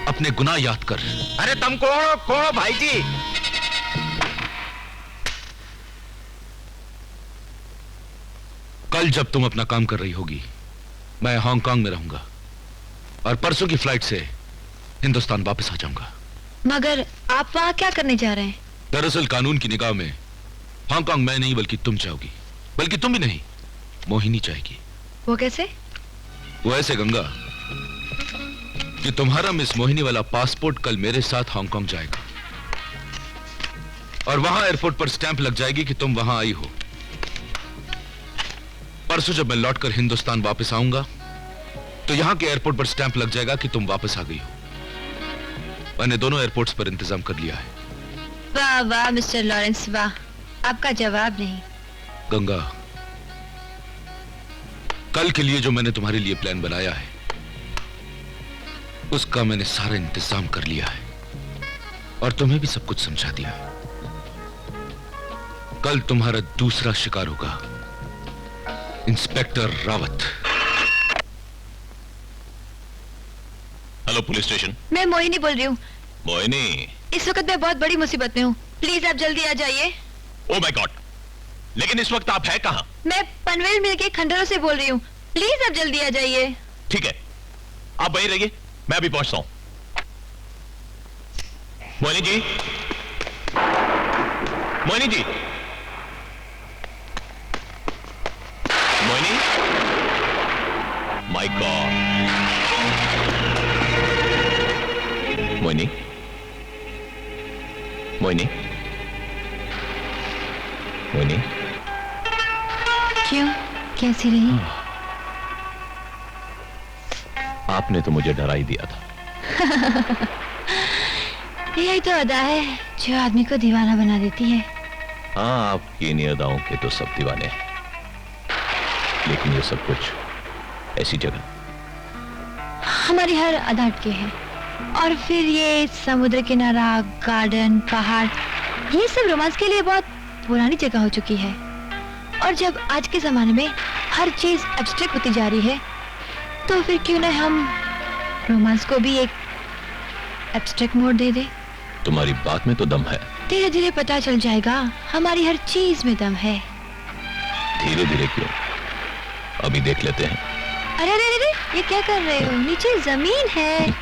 अपने गुनाह याद कर। अरे तुम कौन हो भाई जी? कल जब तुम अपना काम कर रही होगी, मैं हांगकांग में रहूंगा और परसों की फ्लाइट से हिंदुस्तान वापस आ जाऊंगा। मगर आप वहाँ क्या करने जा रहे हैं? दरअसल कानून की निगाह में हांगकांग मैं नहीं बल्कि तुम चाहोगी, बल्कि तुम भी नहीं, मोहिनी चाहेगी। वो कैसे? वो ऐसे गंगा कि तुम्हारा मिस मोहिनी वाला पासपोर्ट कल मेरे साथ हांगकांग जाएगा और वहां एयरपोर्ट पर स्टैंप लग जाएगी कि तुम वहां आई हो। परसों जब मैं लौटकर हिंदुस्तान वापस आऊंगा तो यहां के एयरपोर्ट पर स्टैंप लग जाएगा कि तुम वापस आ गई हो। मैंने दोनों एयरपोर्ट्स पर इंतजाम कर लिया है। वाह वाह मिस्टर लॉरेंस, वाह, आपका जवाब नहीं। गंगा, कल के लिए जो मैंने तुम्हारे लिए प्लान बनाया है उसका मैंने सारा इंतजाम कर लिया है और तुम्हें भी सब कुछ समझा दिया है। कल तुम्हारा दूसरा शिकार होगा inspector Rawat. Hello police station. मैं मोहिनी बोल रही हूँ। मोहिनी, इस वक्त मैं बहुत बड़ी मुसीबत में हूँ, प्लीज आप जल्दी आ जाइए। ओह माय गॉड, लेकिन इस वक्त आप है कहां? मैं पनवेल मिल के खंडरों से बोल रही हूँ, प्लीज आप जल्दी आ जाइए। ठीक है, आप वहीं रहिए, मैं अभी पहुंचता हूं। Mohini ji, Mohini ji, Mohini, my God, Mohini, Mohini, Mohini. क्यों, कैसी रही? आपने तो मुझे डरा ही दिया था। यही तो अदा है जो आदमी को दीवाना बना देती है। हाँ, आपकी इन अदाओं के तो सब दीवाने हैं, लेकिन ये सब कुछ ऐसी जगह हमारी हर अदा अटके है। और फिर ये समुद्र किनारा, गार्डन, पहाड़, ये सब रोमांस के लिए बहुत पुरानी जगह हो चुकी है। और जब आज के जमाने में हर चीज एब्स्ट्रैक्ट होती जा रही है, तो फिर क्यों ना हम रोमांस को भी एक एब्स्ट्रैक्ट मोड दे दे। तुम्हारी बात में तो दम है। धीरे धीरे पता चल जाएगा, हमारी हर चीज में दम है। धीरे धीरे क्यों, अभी देख लेते हैं। अरे अरे अरे, ये क्या कर रहे हो? नीचे जमीन है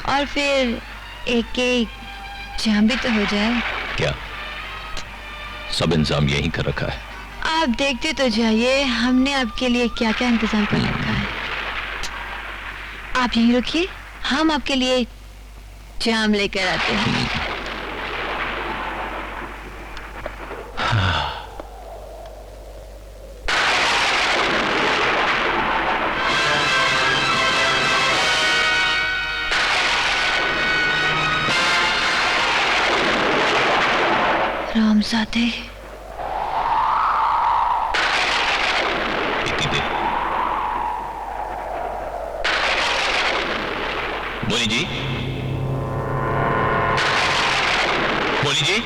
और फिर एक एक जाम भी तो हो जाए। क्या सब इंतजाम यहीं कर रखा है? आप देखते तो जाइए, हमने आपके लिए क्या क्या इंतजाम कर रखा है। आप यहीं रुकिए, हम आपके लिए जाम लेकर आते हैं। रामजादे, मोहिनी जी, मोहिनी जी,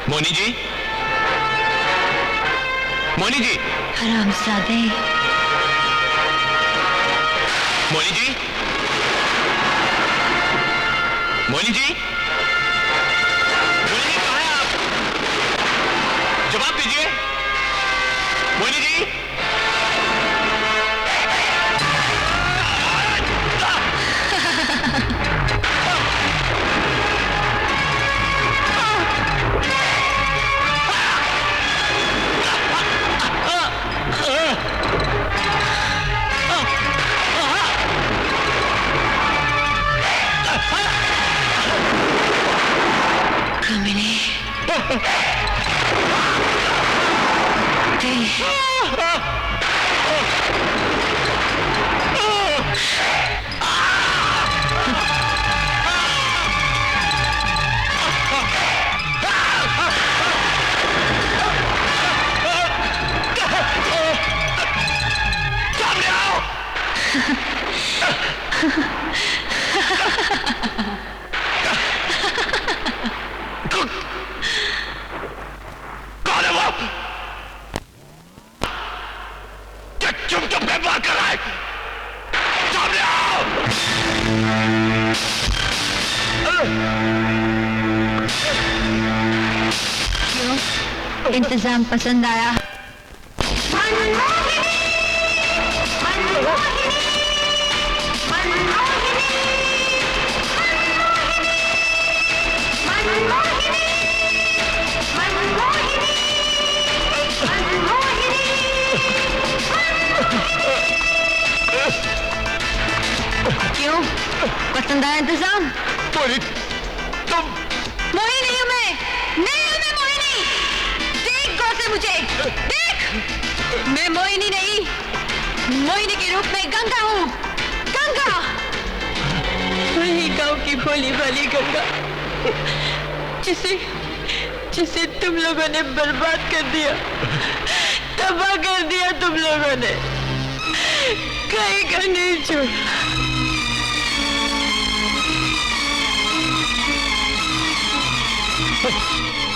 मोहिनी जी, मोहिनी जी, रामजादे, मोहिनी जी, मोहिनी जी, मोहिनी जी, कहाँ हैं आप? जवाब दीजिए मोहिनी जी। कौन है वो? चुप चुप के बात कर रहा है। सामने आओ। क्यों? इंतजाम पसंद आया? क्यों? पसंद आया इंतजाम? तुम मोहिनी नहीं हूँ मैं, नहीं हूँ मैं मोहिनी। देख गौर से मुझे, देख। मैं मोहिनी नहीं, मोहिनी के रूप में गंगा हूँ। गंगा, वही गांव की भोली भाली गंगा जिसे तुम लोगों ने बर्बाद कर दिया, तबाह कर दिया तुम लोगों ने, कहीं का नहीं छोड़ा।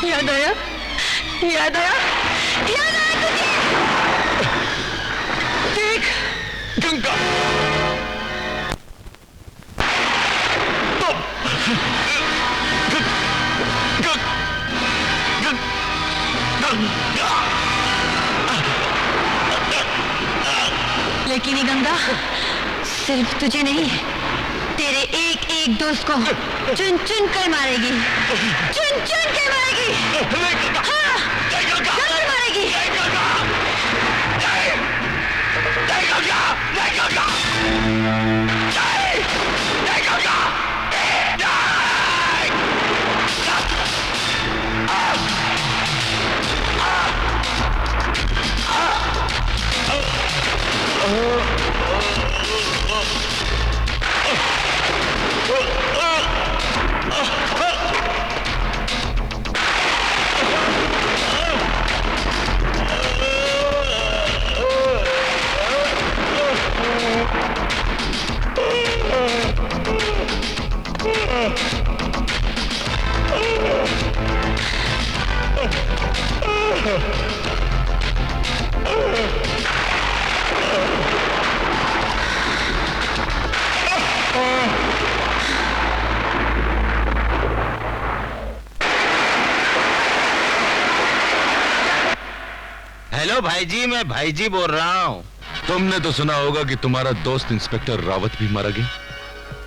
याद आया? याद आया? याद आया तुझे? देख गंगा, लेकिन ये गंगा सिर्फ तुझे नहीं, तेरे एक एक दोस्त को चुन चुन कर मारेगी, चुन चुन के मारेगी। हाँ, जरूर मारेगी। हेलो भाईजी, मैं भाईजी बोल रहा हूँ। तुमने तो सुना होगा कि तुम्हारा दोस्त इंस्पेक्टर रावत भी मारा गया।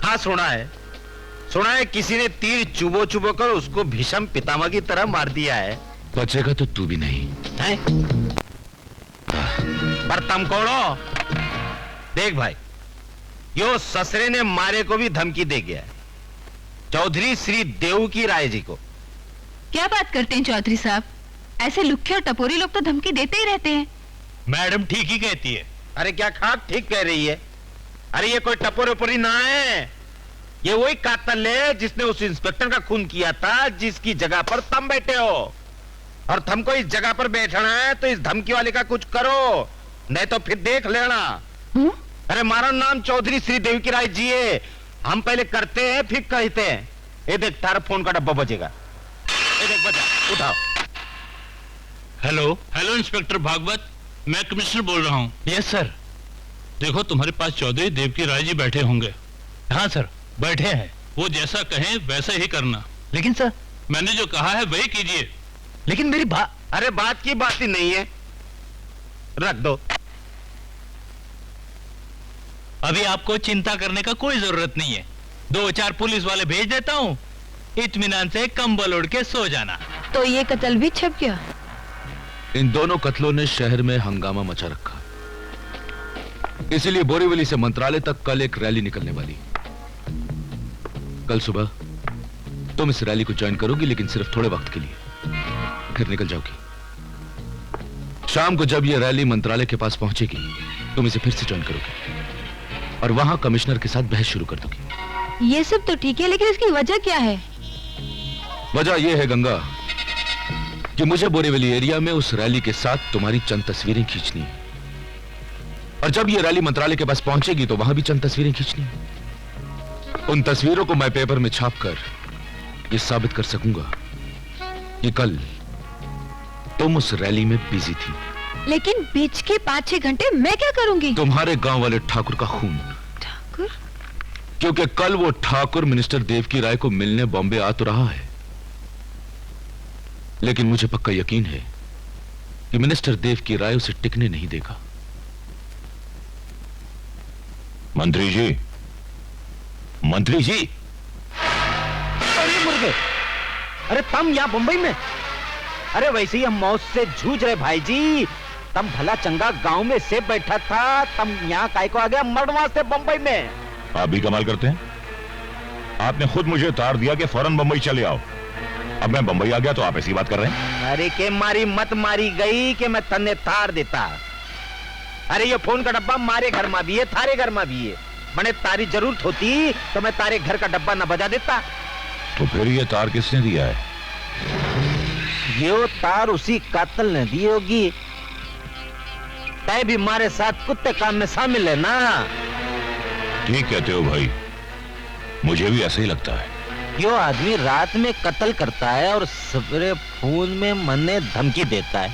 हाँ सुना है किसी ने तीर चुबो चुबो कर उसको भीष्म पितामह की तरह मार दिया है। बचेगा तो तू भी नहीं है? पर तुम कौनो? देख भाई, यो ससरे ने मारे को भी धमकी दे गया है, चौधरी श्री देव की राय जी को। क्या बात करते हैं चौधरी साहब, ऐसे लुक्खे और टपोरी लोग तो धमकी देते ही रहते हैं। मैडम ठीक ही कहती है। अरे क्या खाक ठीक कह रही है? अरे ये कोई टपोरी ओपोरी ना है, ये वही कातल है जिसने उस इंस्पेक्टर का खून किया था जिसकी जगह पर तुम बैठे हो। और तुमको इस जगह पर बैठना है तो इस धमकी वाले का कुछ करो, नहीं तो फिर देख लेना। अरे हमारा नाम चौधरी श्री देव की राय जी है, हम पहले करते हैं फिर कहते हैं। ये देख तारा फोन का डब्बा बजेगा, ये देख बजा, उठाओ। हेलो इंस्पेक्टर भागवत, मैं कमिश्नर बोल रहा हूँ। Yes sir. देखो तुम्हारे पास चौधरी देव की राय जी बैठे होंगे। हाँ सर, बैठे हैं। वो जैसा कहें वैसा ही करना। लेकिन सर, मैंने जो कहा है वही कीजिए। लेकिन मेरी बात। अरे बात की बात ही नहीं है, रख दो। अभी आपको चिंता करने का कोई जरूरत नहीं है, 2-4 पुलिस वाले भेज देता हूँ, इत्मीनान से कंबल ओढ़ के सो जाना। तो ये कत्ल भी छप गया। इन दोनों कत्लों ने शहर में हंगामा मचा रखा, इसीलिए बोरीवली से मंत्रालय तक कल एक रैली निकलने वाली। कल सुबह तुम इस रैली को ज्वाइन करोगी, लेकिन सिर्फ थोड़े वक्त के लिए। फिर निकल जाओगी। शाम को जब यह रैली मंत्रालय के पास पहुंचेगी, तुम इसे फिर से ज्वाइन करोगे और वहां कमिश्नर के साथ बहस शुरू कर दोगी। ये सब तो ठीक है, लेकिन इसकी वजह क्या है? वजह यह है गंगा कि मुझे बोरीवली एरिया में उस रैली के साथ तुम्हारी चंद तस्वीरें खींचनी है, और जब यह रैली मंत्रालय के पास पहुंचेगी तो वहां भी चंद तस्वीरें खींचनी है। उन तस्वीरों को मैं पेपर में छापकर यह साबित कर सकूंगा कि कल तुम उस रैली में बिजी थी। लेकिन बीच के 5-6 घंटे मैं क्या करूंगी? तुम्हारे गांव वाले ठाकुर का खून। ठाकुर? क्योंकि कल वो ठाकुर मिनिस्टर देवकी राय को मिलने बॉम्बे आ तो रहा है, लेकिन मुझे पक्का यकीन है कि मिनिस्टर देवकी राय उसे टिकने नहीं देगा। मंत्री जी, मंत्री जी। अरे मुर्गे, अरे तुम यहाँ बंबई में? अरे वैसे ही हम मौत से जूझ रहे भाई जी। तुम भला चंगा गांव में से बैठा था, तुम यहाँ काय को आ गया मरण वास्ते बंबई में? आप भी कमाल करते हैं। आपने खुद मुझे तार दिया कि फौरन बंबई चले आओ। अब मैं बंबई आ गया तो आप ऐसी बात कर रहे हैं? अरे के मारी मत मारी गई कि मैं तन्ने तार देता। अरे ये फोन का डब्बा मारे घर में भी है, थारे घर में भी है। मैंने तारी जरूरत होती तो मैं तारे घर का डब्बा न बजा देता। तो फिर ये तार किसने दिया है? ये तार उसी कातल ने दी होगी। तय भी हमारे साथ कुत्ते काम में शामिल है ना। ठीक कहते हो भाई, मुझे भी ऐसा ही लगता है। यो आदमी रात में कत्ल करता है और सवेरे फोन में मन्ने धमकी देता है।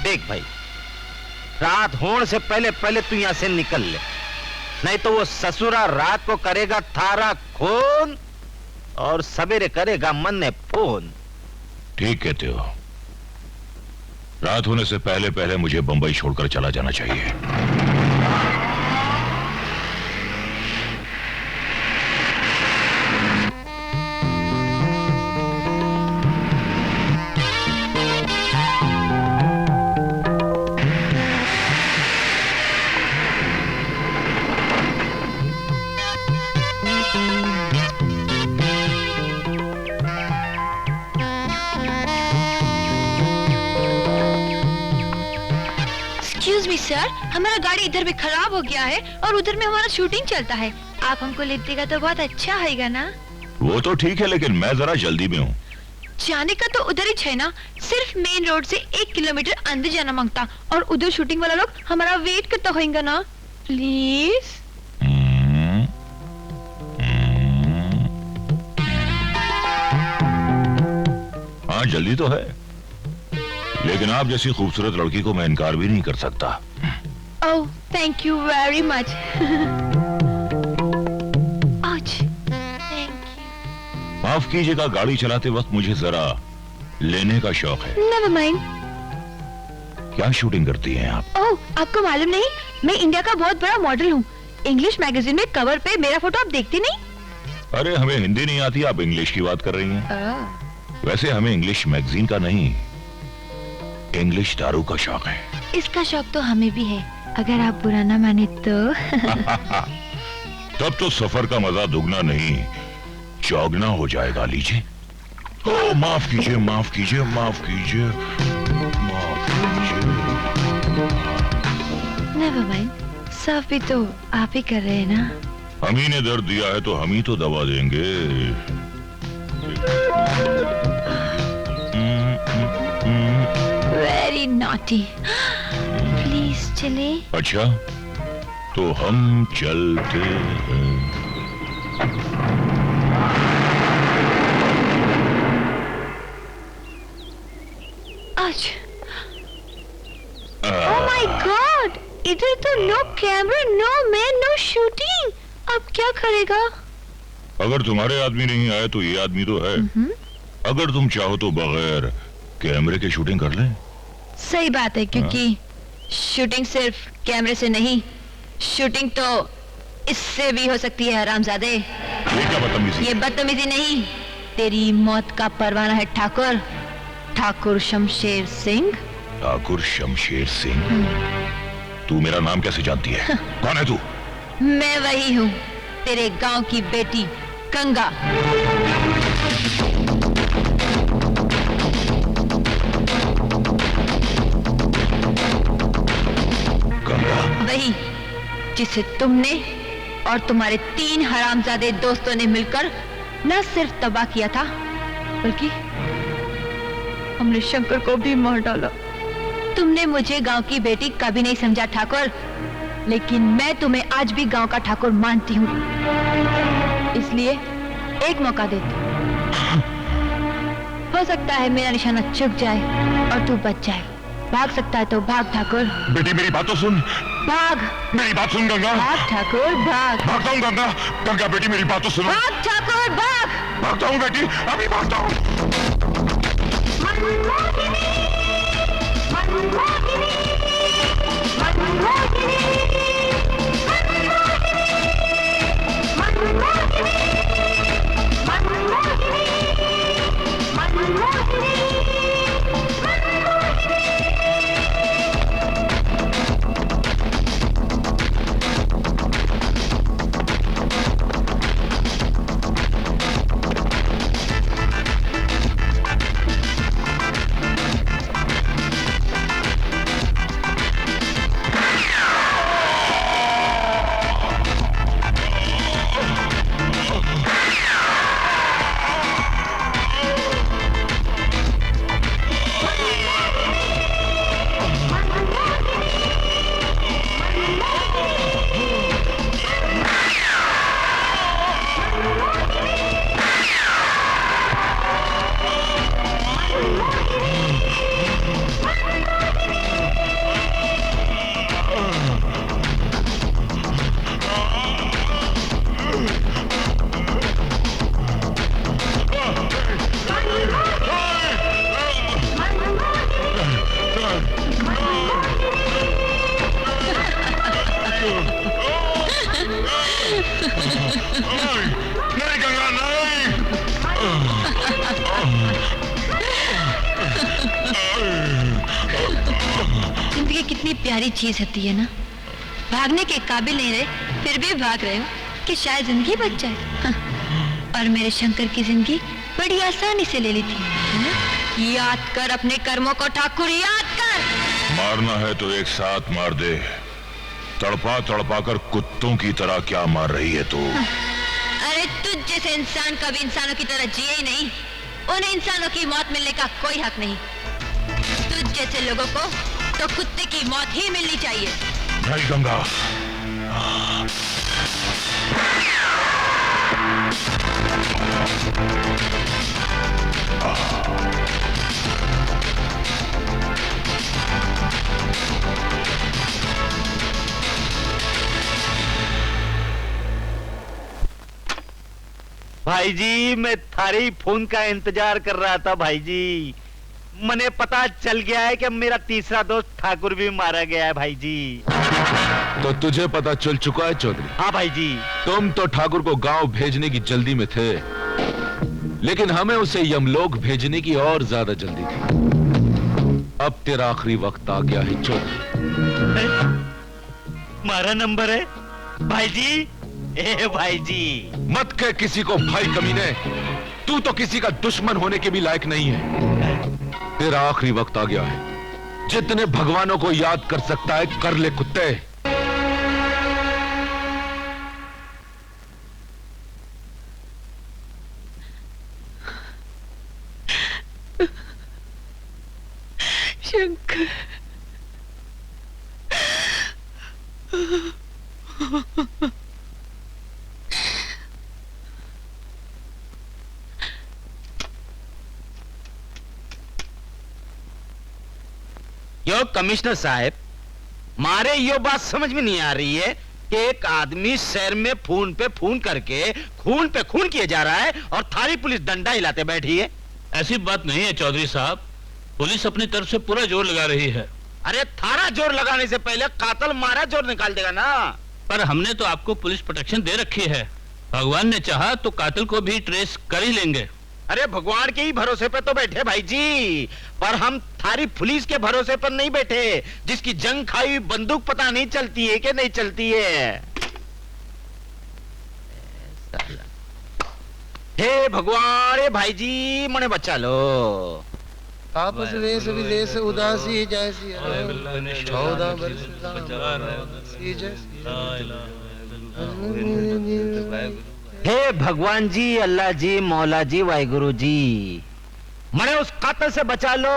देख भाई, रात होने से पहले पहले तू यहाँ से निकल ले, नहीं तो वो ससुरा रात को करेगा थारा खून और सवेरे करेगा मन्ने फोन। ठीक कहते हो। रात होने से पहले पहले मुझे बंबई छोड़कर चला जाना चाहिए। सर, हमारा गाड़ी इधर भी खराब हो गया है और उधर में हमारा शूटिंग चलता है। आप हमको ले देगा तो बहुत अच्छा होगा ना? वो तो ठीक है, लेकिन मैं जरा जल्दी में हूँ। जाने का तो उधर ही है ना, सिर्फ मेन रोड से 1 किलोमीटर अंदर जाना मांगता, और उधर शूटिंग वाला लोग हमारा वेट करता होगा ना। प्लीज। हाँ जल्दी तो है, लेकिन आप जैसी खूबसूरत लड़की को मैं इनकार भी नहीं कर सकता। ओह, थैंक यू वेरी मच। माफ कीजिएगा, गाड़ी चलाते वक्त मुझे जरा लेने का शौक है। Never mind. क्या शूटिंग करती हैं आप? ओह, आपको मालूम नहीं, मैं इंडिया का बहुत बड़ा मॉडल हूँ। इंग्लिश मैगजीन में कवर पे मेरा फोटो आप देखते नहीं? अरे हमें हिंदी नहीं आती, आप इंग्लिश की बात कर रही हैं। वैसे हमें इंग्लिश मैगजीन का नहीं, इंग्लिश दारू का शौक है। इसका शौक तो हमें भी है, अगर आप बुरा ना माने तो। तब तो सफर का मजा दुगना नहीं चौगना हो जाएगा। लीजिए। ओ, माफ कीजिए, माफ कीजिए, माफ कीजिए, माफ कीजिए। नेवर माइंड, सब भी तो आप ही कर रहे हैं ना। हम ही ने दर्द दिया है तो हम ही तो दवा देंगे। Very naughty. प्लीज चले। अच्छा, तो हम चलते हैं। आज। ओह माय गॉड, इधर तो no camera, no man, no shooting. अब क्या करेगा? अगर तुम्हारे आदमी नहीं आए तो ये आदमी तो है। अगर तुम चाहो तो बगैर कैमरे के शूटिंग कर ले। सही बात है, क्योंकि शूटिंग सिर्फ कैमरे से नहीं, शूटिंग तो इससे भी हो सकती है। हरामजादे, ये क्या बदतमीजी? ये बदतमीजी नहीं, तेरी मौत का परवाना है ठाकुर, ठाकुर शमशेर सिंह। ठाकुर शमशेर सिंह? तू मेरा नाम कैसे जानती है? कौन है तू? मैं वही हूँ, तेरे गांव की बेटी गंगा। वही जिसे तुमने और तुम्हारे 3 हरामजादे दोस्तों ने मिलकर न सिर्फ तबाह किया था, बल्कि हमने शंकर को भी मार डाला। तुमने मुझे गांव की बेटी कभी नहीं समझा ठाकुर, लेकिन मैं तुम्हें आज भी गांव का ठाकुर मानती हूँ। इसलिए एक मौका देती हूँ। हो सकता है मेरा निशाना चुक जाए और तू बच जाए। भाग सकता है तो भाग ठाकुर। बेटी मेरी बात तो सुन। भाग। मेरी बात सुन गंगा। भाग ठाकुर भाग। भागता हूँ गंगा। गंगा बेटी मेरी बात तो सुनो। भाग ठाकुर भाग। भागता हूँ बेटी, अभी भागता हूँ। नहीं गंगा नहीं। जिंदगी कितनी प्यारी चीज होती है ना। भागने के काबिल नहीं रहे फिर भी भाग रहे हो कि शायद जिंदगी बच जाए। हाँ। और मेरे शंकर की जिंदगी बड़ी आसानी से ले ली थी। याद कर अपने कर्मों को ठाकुर, याद कर। मारना है तो एक साथ मार दे। तड़पा तड़पा कर कुत्तों की तरह क्या मार रही है तू? अरे तुझ जैसे इंसान कभी इंसानों की तरह जिए ही नहीं। उन इंसानों की मौत मिलने का कोई हक नहीं। तुझ जैसे लोगों को तो कुत्ते की मौत ही मिलनी चाहिए। नहीं गंगा। भाई जी, मैं थारी फोन का इंतजार कर रहा था भाई जी। मने पता चल गया है कि मेरा तीसरा दोस्त ठाकुर भी मारा गया है भाई जी। तो तुझे पता चल चुका है चौधरी? हाँ भाई जी। तुम तो ठाकुर को गांव भेजने की जल्दी में थे, लेकिन हमें उसे यमलोक भेजने की और ज्यादा जल्दी थी। अब तेरा आखिरी वक्त आ गया है चौधरी। मारा नंबर है भाई जी। ए भाई जी, मत कह किसी को भाई कमीने। तू तो किसी का दुश्मन होने के भी लायक नहीं है। तेरा आखिरी वक्त आ गया है। जितने भगवानों को याद कर सकता है कर ले कुत्ते। शंकर, यो कमिश्नर साहब, मारे यो बात समझ में नहीं आ रही है कि एक आदमी शहर में खून पे खून करके खून पे खून किए जा रहा है और थारी पुलिस डंडा हिलाते बैठी है। ऐसी बात नहीं है चौधरी साहब, पुलिस अपनी तरफ से पूरा जोर लगा रही है। अरे थारा जोर लगाने से पहले कातल मारा जोर निकाल देगा ना। पर हमने तो आपको पुलिस प्रोटेक्शन दे रखी है। भगवान ने चाहा तो कातिल को भी ट्रेस कर ही लेंगे। अरे भगवान के ही भरोसे पे तो बैठे भाई जी, पर हम थारी पुलिस के भरोसे पर नहीं बैठे, जिसकी जंग खाई हुई बंदूक पता नहीं चलती है कि नहीं चलती है। हे भगवान, रे भाई जी मने बचा लो। आपस वेश विदेश उदासी जैसी 14 वर्ष हे भगवान जी, अल्लाह जी, मौला जी, वाहिगुरु जी, मने उस कातिल से बचा लो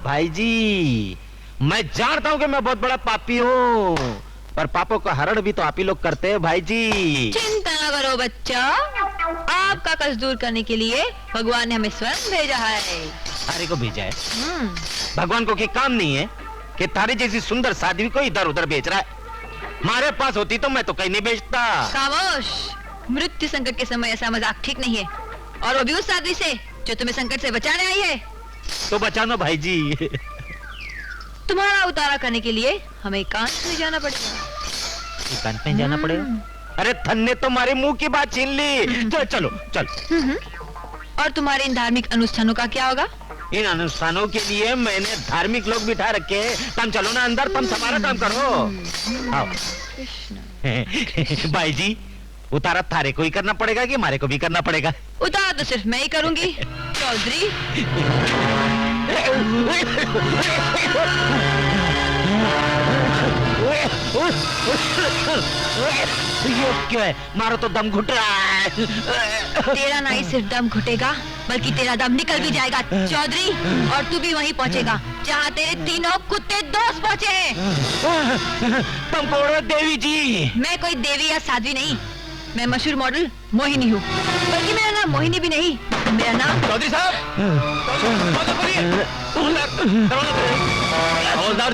भाई जी। मैं जानता हूँ कि मैं बहुत बड़ा पापी हूँ, पर पापों का हरण भी तो आप ही लोग करते हैं भाई जी। चिंता न करो बच्चा, आपका कष्ट दूर करने के लिए भगवान ने हमें स्वयं भेजा है। तारी को भेजा है? भगवान को क्या काम नहीं है कि तारी जैसी सुंदर साध्वी को इधर उधर बेच रहा है? हमारे पास होती तो मैं तो कहीं नहीं बेचता। खामोश, मृत्यु संकट के समय ऐसा मजाक ठीक नहीं है, और वो भी उस साध्वी से जो तुम्हें संकट से बचाने आई है। तो बचाना भाई जी। तुम्हारा उतारा करने के लिए हमें एकांत में जाना पड़ेगा। एकांत में जाना पड़ेगा? अरे धन ने तुम्हारे मुंह की बात छीन ली। चलो चलो चल। और तुम्हारे इन धार्मिक अनुष्ठानों का क्या होगा? इन अनुष्ठानों के लिए मैंने धार्मिक लोग बिठा रखे। तुम चलो ना अंदर, तुम तुम्हारा काम करो। आओ। भाई जी, उतारा थारे को ही करना पड़ेगा कि हमारे को भी करना पड़ेगा? उतारा तो सिर्फ मैं ही करूंगी चौधरी। ये क्या है? मारो तो दम घुट रहा है। तेरा ना ही सिर्फ दम घुटेगा, बल्कि तेरा दम निकल भी जाएगा चौधरी, और तू भी वहीं पहुंचेगा जहाँ तेरे तीनों कुत्ते दोस्त पहुंचे हैं। तुम कौन हो देवी जी? मैं कोई देवी या साध्वी नहीं, मैं मशहूर मॉडल मोहिनी हूँ। बल्कि मेरा नाम मोहिनी भी नहीं, मेरा नाम चौधरी साहब।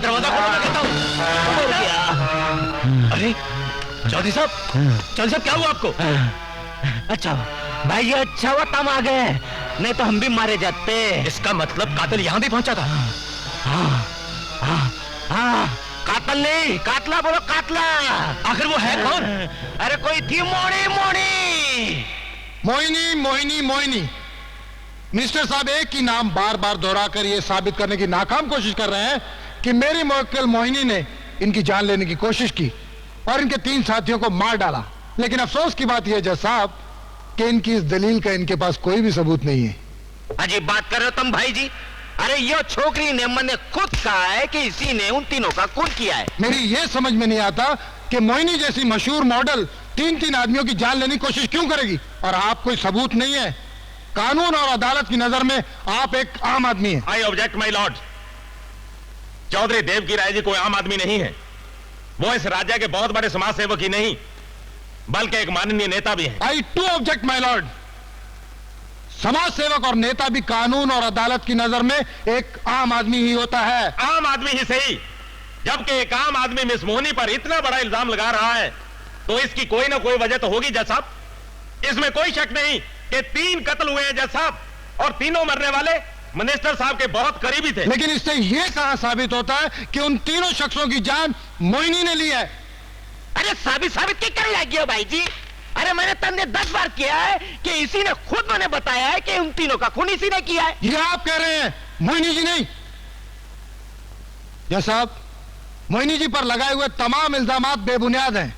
दरवाजा अरे चौधरी साहब, चौधरी साहब क्या हुआ आपको? अच्छा भाई, ये अच्छा हुआ तुम आ गए, नहीं तो हम भी मारे जाते। इसका मतलब कातिल यहाँ भी पहुंचा था? हाँ, कातिल नहीं, कातला बोलो, कातला। आखिर वो है कौन? अरे कोई थी मोनी मोहिनी मोहिनी मोहिनी। मिनिस्टर साहब एक ही नाम बार बार दोहराकर ये साबित करने की नाकाम कोशिश कर रहे हैं कि मेरी मुवक्किल मोहिनी ने इनकी जान लेने की कोशिश की और इनके 3 साथियों को मार डाला। लेकिन अफसोस की बात यह जज साहब कि इनकी इस दलील का इनके पास कोई भी सबूत नहीं है। अजीब बात कर रहे हो तुम भाई जी। अरे ये छोकरी ने मैंने खुद कहा है कि इसी ने उन तीनों का खून किया है। मेरी ये समझ में नहीं आता कि मोहिनी जैसी मशहूर मॉडल 3 आदमियों की जान लेने की कोशिश क्यों करेगी, और आप कोई सबूत नहीं है। कानून और अदालत की नजर में आप एक आम आदमी हैं। I object my lord. Chaudhary Dev की राय जी कोई आम आदमी नहीं है। वो इस राज्य के बहुत बड़े समाज सेवक ही नहीं, बल्कि एक माननीय नेता भी है। आई टू ऑब्जेक्ट माय लॉर्ड। समाज सेवक और नेता भी कानून और अदालत की नजर में एक आम आदमी ही होता है। आम आदमी ही सही, जबकि एक आम आदमी मिस मोहिनी पर इतना बड़ा इल्जाम लगा रहा है, तो इसकी कोई ना कोई वजह तो होगी जज साहब। इसमें कोई शक नहीं कि 3 कत्ल हुए हैं जज साहब, और तीनों मरने वाले मिनिस्टर साहब के बहुत करीबी थे। लेकिन इससे यह कहां साबित होता है कि उन तीनों शख्सों की जान मोहिनी ने ली है? अरे साबित क्या कर लगी हो भाई जी? अरे मैंने तंदे 10 बार किया है कि इसी ने खुद मैंने बताया है कि उन तीनों का खून इसी ने किया है। ये आप कह रहे हैं, मोहिनी जी नहीं। जज साहब, मोहिनी जी पर लगाए हुए तमाम इल्जामात बेबुनियाद हैं।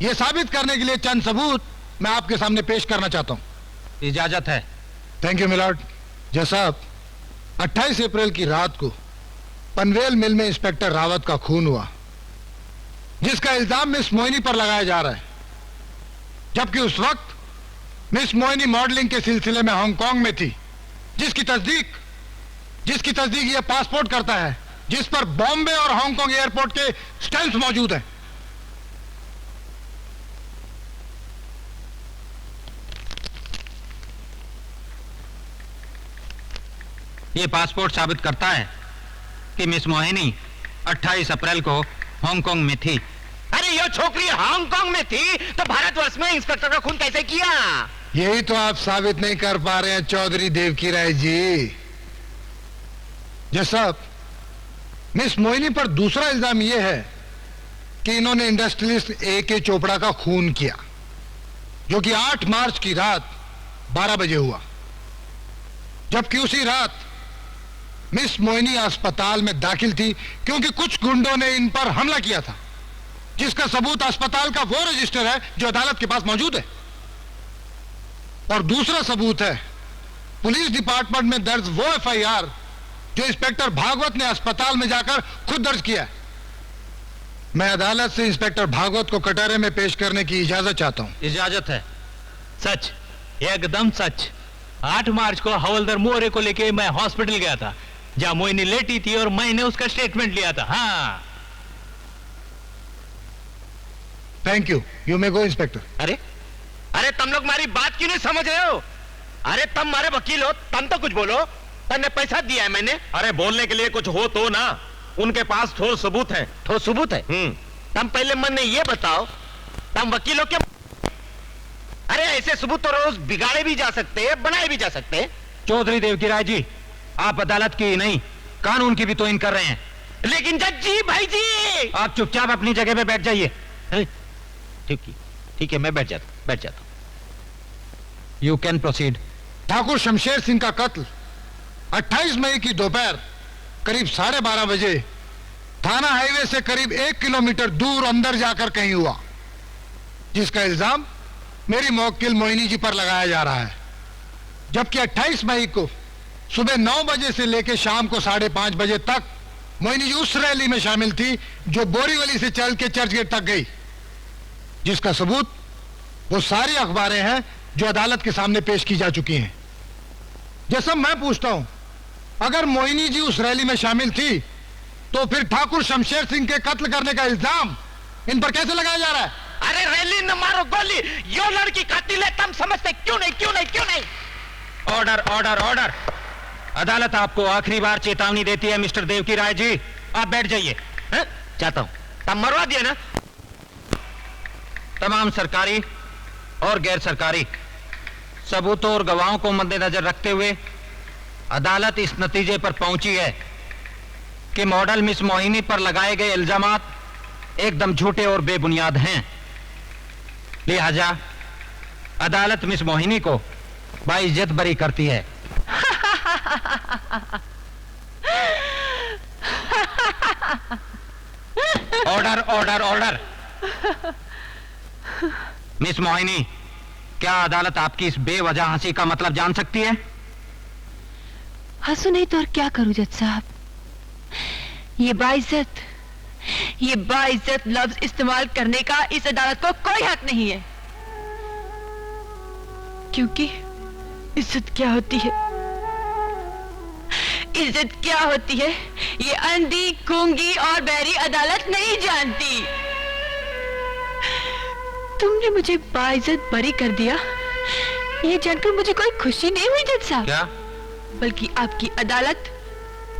ये साबित करने के लिए चंद सबूत मैं आपके सामने पेश करना चाहता हूं। इजाजत है। Thank you milord. जज साहब, 28 अप्रैल की रात को पनवेल मिल में इंस्पेक्टर रावत का खून हुआ, जिसका इल्जाम मिस मोहिनी पर लगाया जा रहा है। जबकि उस वक्त मिस मोहिनी मॉडलिंग के सिलसिले में हांगकांग में थी, जिसकी तस्दीक यह पासपोर्ट करता है, जिस पर बॉम्बे और हांगकांग एयरपोर्ट के स्टैंप्स मौजूद हैं। ये पासपोर्ट साबित करता है कि मिस मोहिनी 28 अप्रैल को हांगकांग में थी। अरे ये छोकरी हांगकांग में थी तो भारतवर्ष में इंस्पेक्टर का खून कैसे किया? यही तो आप साबित नहीं कर पा रहे हैं चौधरी देव की राय जी। जज साहब, मिस मोहिनी पर दूसरा इल्जाम यह है कि इन्होंने इंडस्ट्रियलिस्ट A.K. चोपड़ा का खून किया, जो कि 8 मार्च की रात 12 बजे हुआ। जबकि उसी रात मिस मोहिनी अस्पताल में दाखिल थी, क्योंकि कुछ गुंडों ने इन पर हमला किया था, जिसका सबूत अस्पताल का वो रजिस्टर है जो अदालत के पास मौजूद है। और दूसरा सबूत है पुलिस डिपार्टमेंट में दर्ज वो FIR जो इंस्पेक्टर भागवत ने अस्पताल में जाकर खुद दर्ज किया है। मैं अदालत से इंस्पेक्टर भागवत को कटहरे में पेश करने की इजाजत चाहता हूं। इजाजत है। सच, एकदम सच। 8 मार्च को हवलदार मोरे को लेके मैं हॉस्पिटल गया था, जहां मोहिनी लेटी थी और मैंने उसका स्टेटमेंट लिया था। हाँ। Thank you, you may go inspector. अरे अरे तुम लोग हमारी बात क्यों नहीं समझ रहे हो? अरे तुम हमारे वकील हो, तुम तो कुछ बोलो। तुमने पैसा दिया है मैंने। अरे बोलने के लिए कुछ हो तो ना, उनके पास ठोस सबूत है। ठोस सबूत है? तुम पहले मन ने ये बताओ, तुम वकील हो क्या? अरे ऐसे सबूत तो रोज बिगाड़े भी जा सकते हैं, बनाए भी जा सकते हैं। चौधरी देव की राय जी, आप अदालत की नहीं कानून की भी तोहिन कर रहे हैं। लेकिन जज जी, भाई जी, आप चुपचाप अपनी जगह पे बैठ जाइए। ठीक है, मैं बैठ जाता हूं। You can proceed. Thakur Shamsher Singh का कत्ल 28 मई की दोपहर करीब 12:30 बजे थाना हाईवे से करीब 1 किलोमीटर दूर अंदर जाकर कहीं हुआ, जिसका इल्जाम मेरी मुवक्किल मोहिनी जी पर लगाया जा रहा है। जबकि 28 मई को सुबह 9 बजे से लेकर शाम को 5:30 बजे तक मोहिनी जी उस रैली में शामिल थी जो बोरीवली से चल के चर्चगेट तक गई, जिसका सबूत वो सारी अखबारें हैं जो अदालत के सामने पेश की जा चुकी हैं। जैसा मैं पूछता हूं, अगर मोहिनी जी उस रैली में शामिल थी तो फिर ठाकुर शमशेर सिंह के कत्ल करने का इल्जाम इन पर कैसे लगाया जा रहा है? अरे रैली न मारो गोली, यो लड़की कातिल है, तुम समझते क्यों नहीं? Order order order. अदालत आपको आखिरी बार चेतावनी देती है मिस्टर देव की राय जी, आप बैठ जाइए। चाहता हूं, तुम मरवा दिया ना। तमाम सरकारी और गैर सरकारी सबूतों और गवाहों को मद्देनजर रखते हुए अदालत इस नतीजे पर पहुंची है कि मॉडल मिस मोहिनी पर लगाए गए इल्जामात एकदम झूठे और बेबुनियाद हैं। लिहाजा अदालत मिस मोहिनी को बाइज्जत बरी करती है। Order order order. Miss Mohini, क्या अदालत आपकी इस बेवजह हंसी का मतलब जान सकती है? हंसू नहीं तो और क्या करूं जज साहब? ये बाइज्जत लफ्ज इस्तेमाल करने का इस अदालत को कोई हक नहीं है, क्योंकि इज्जत क्या होती है, ये अंधी, गूंगी और बहरी अदालत नहीं जानती। तुमने मुझे बाइज्जत बरी कर दिया, ये जानकर मुझे कोई खुशी नहीं हुई जज साहब। क्या? बल्कि आपकी अदालत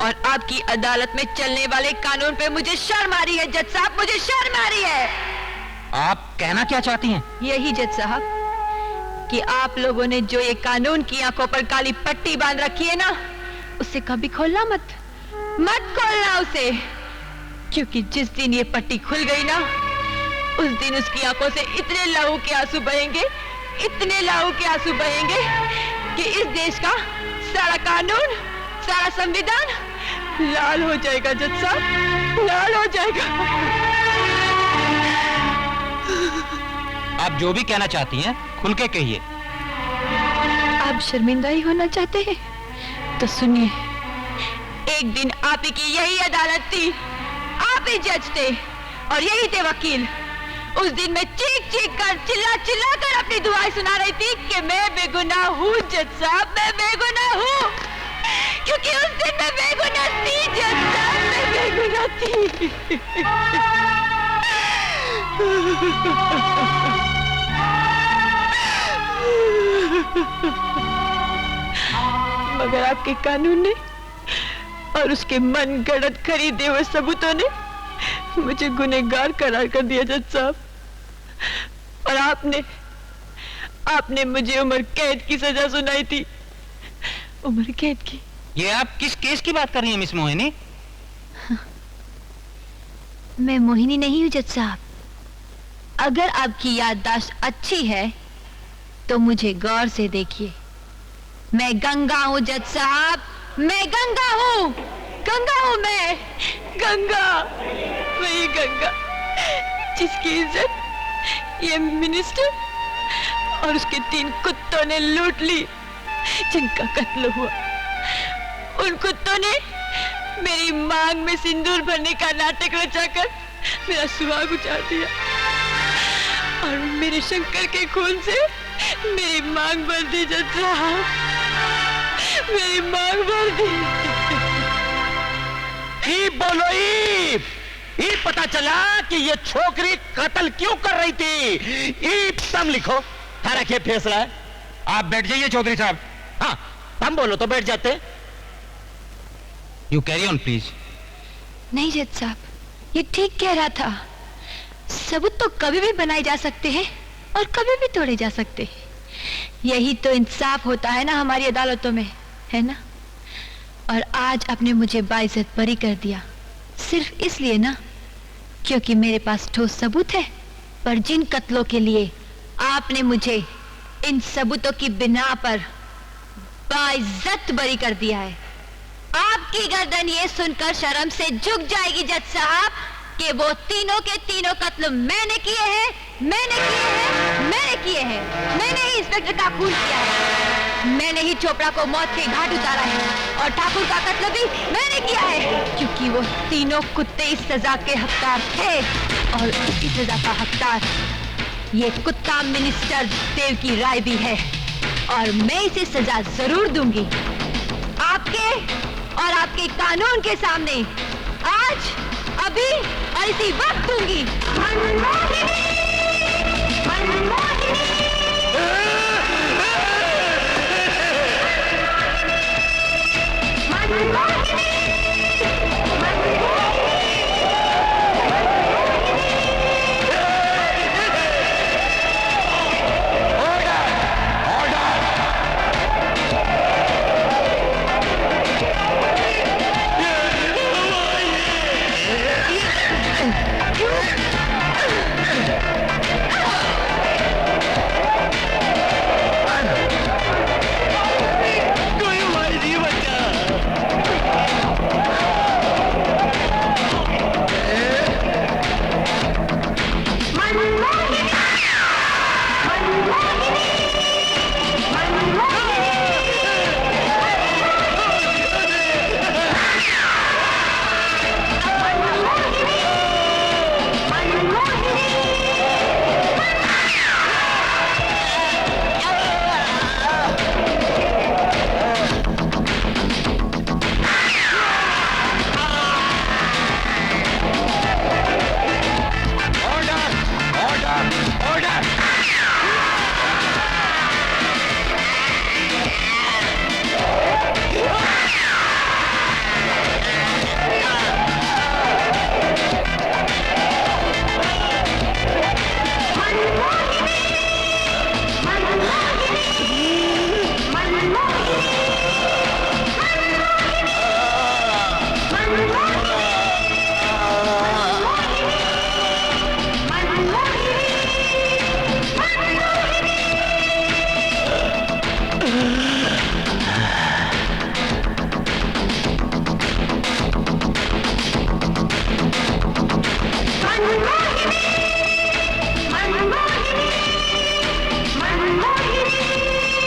और आपकी अदालत में चलने वाले कानून पे मुझे शर्म आ रही है जज साहब, मुझे शर्म आ रही है। आप कहना क्या चाहती हैं? यही जज साहब कि आप लोगों ने जो ये कानून की आंखों पर काली पट्टी बांध रखी है ना, उसे कभी खोलना मत खोलना उसे, क्योंकि जिस दिन ये पट्टी खुल गई ना, उस दिन उसकी आंखों से इतने लहू के आंसू बहेंगे कि इस देश का सारा कानून, सारा संविधान लाल हो जाएगा जज साहब, लाल हो जाएगा। आप जो भी कहना चाहती हैं खुल के कहिए। आप शर्मिंदा ही होना चाहते हैं तो सुनिए, एक दिन आप ही की यही अदालत थी, आप ही जज थे और यही थे वकील। उस दिन मैं चीख कर, चिल्ला कर अपनी दुआएं सुना रही थी कि मैं बेगुनाह हूँ जज साहब, मैं बेगुनाह हूँ, क्योंकि उस दिन मैं बेगुनाह थी जज साहब, मैं बेगुनाह थी। मगर आपके कानून ने और उसके मन गढ़ंत खरीदे हुए सबूतों ने मुझे गुनहगार करार कर दिया जज साहब, और आपने मुझे उम्र कैद की सजा सुनाई थी, उम्र कैद की। ये आप किस केस की बात कर रही हैं मिस मोहिनी? मैं मोहिनी नहीं हूँ जज साहब। अगर आपकी याददाश्त अच्छी है तो मुझे गौर से देखिए। मैं गंगा हूँ जज साहब, मैं गंगा हूँ मैं, वही गंगा जिसकी इज्जत ये मिनिस्टर और उसके 3 कुत्तों ने लूट ली, जिनका कत्ल हुआ। उन कुत्तों ने मेरी मांग में सिंदूर भरने का नाटक रचाकर मेरा सुहाग उजाड़ दिया और मेरे शंकर के खून से मेरी मांग भर दी जज साहब, मेरी मांग भर दी। ईब बोलो ईब। ईब पता चला कि ये छोकरी कत्ल क्यों कर रही थी। ईब तुम लिखो, थारा क्या फैसला है? आप बैठ जाइए चौधरी साहब। हाँ तुम बोलो तो बैठ जाते। You carry on please. नहीं जज साहब, ये ठीक कह रहा था। सबूत तो कभी भी बनाए जा सकते हैं और कभी भी तोड़े जा सकते हैं। यही तो इंसाफ होता है ना हमारी अदालतों में, है ना? और आज आपने मुझे बाइज्जत बरी कर दिया, सिर्फ इसलिए ना क्योंकि मेरे पास ठोस सबूत है। पर जिन कत्लों के लिए आपने मुझे इन सबूतों की बिना पर बाइज्जत बरी कर दिया है, आपकी गर्दन ये सुनकर शर्म से झुक जाएगी जज साहब कि वो तीनों के तीनों कत्ल मैंने किए हैं, मैंने किए हैं, मैंने किए हैं। मैंने ही इंस्पेक्टर का खून किया है, मैंने ही चोपड़ा को मौत के घाट उतारा है और ठाकुर का कत्ल भी मैंने किया है, क्योंकि वो तीनों कुत्ते इस सजा के हकदार थे और इस सजा का हकदार ये कुत्ता मिनिस्टर देव की राय भी है और मैं इसे सजा जरूर दूंगी। आपके और आपके कानून के सामने आज, अभी और इसी वक्त दूंगी।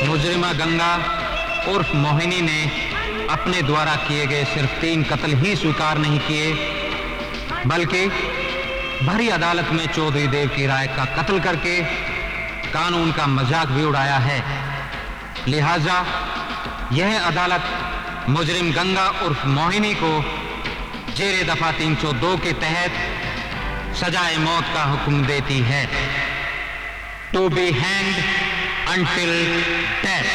मुजरिमा गंगा उर्फ मोहिनी ने अपने द्वारा किए गए सिर्फ 3 कत्ल ही स्वीकार नहीं किए, बल्कि भरी अदालत में चौधरी देव की राय का कत्ल करके कानून का मजाक भी उड़ाया है। लिहाजा यह अदालत मुजरिम गंगा उर्फ मोहिनी को जेरे दफा 302 के तहत सजाए मौत का हुक्म देती है। To be hanged until death।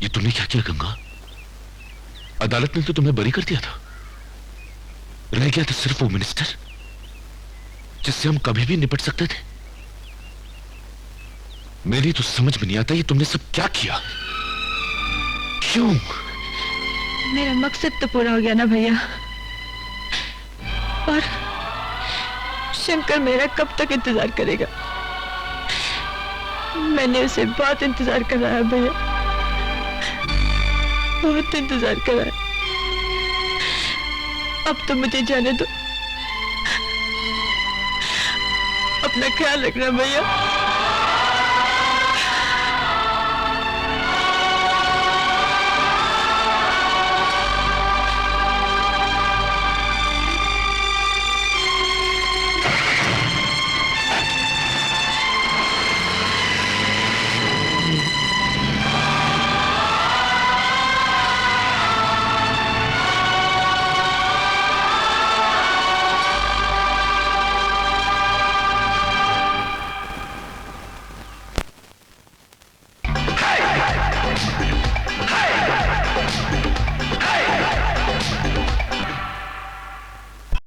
ये तुमने क्या किया गंगा? अदालत ने तो तुम्हें बरी कर दिया था, रह गया था सिर्फ वो मिनिस्टर जिससे हम कभी भी निपट सकते थे। मेरी तो समझ में नहीं आता ये तुमने सब क्या किया, क्यों? मेरा मकसद तो पूरा हो गया ना भैया, और शंकर मेरा कब तक इंतजार करेगा? मैंने उसे बहुत इंतजार कराया भैया, बहुत इंतजार कराया। अब तो मुझे जाने दो। अपना ख्याल रखना भैया।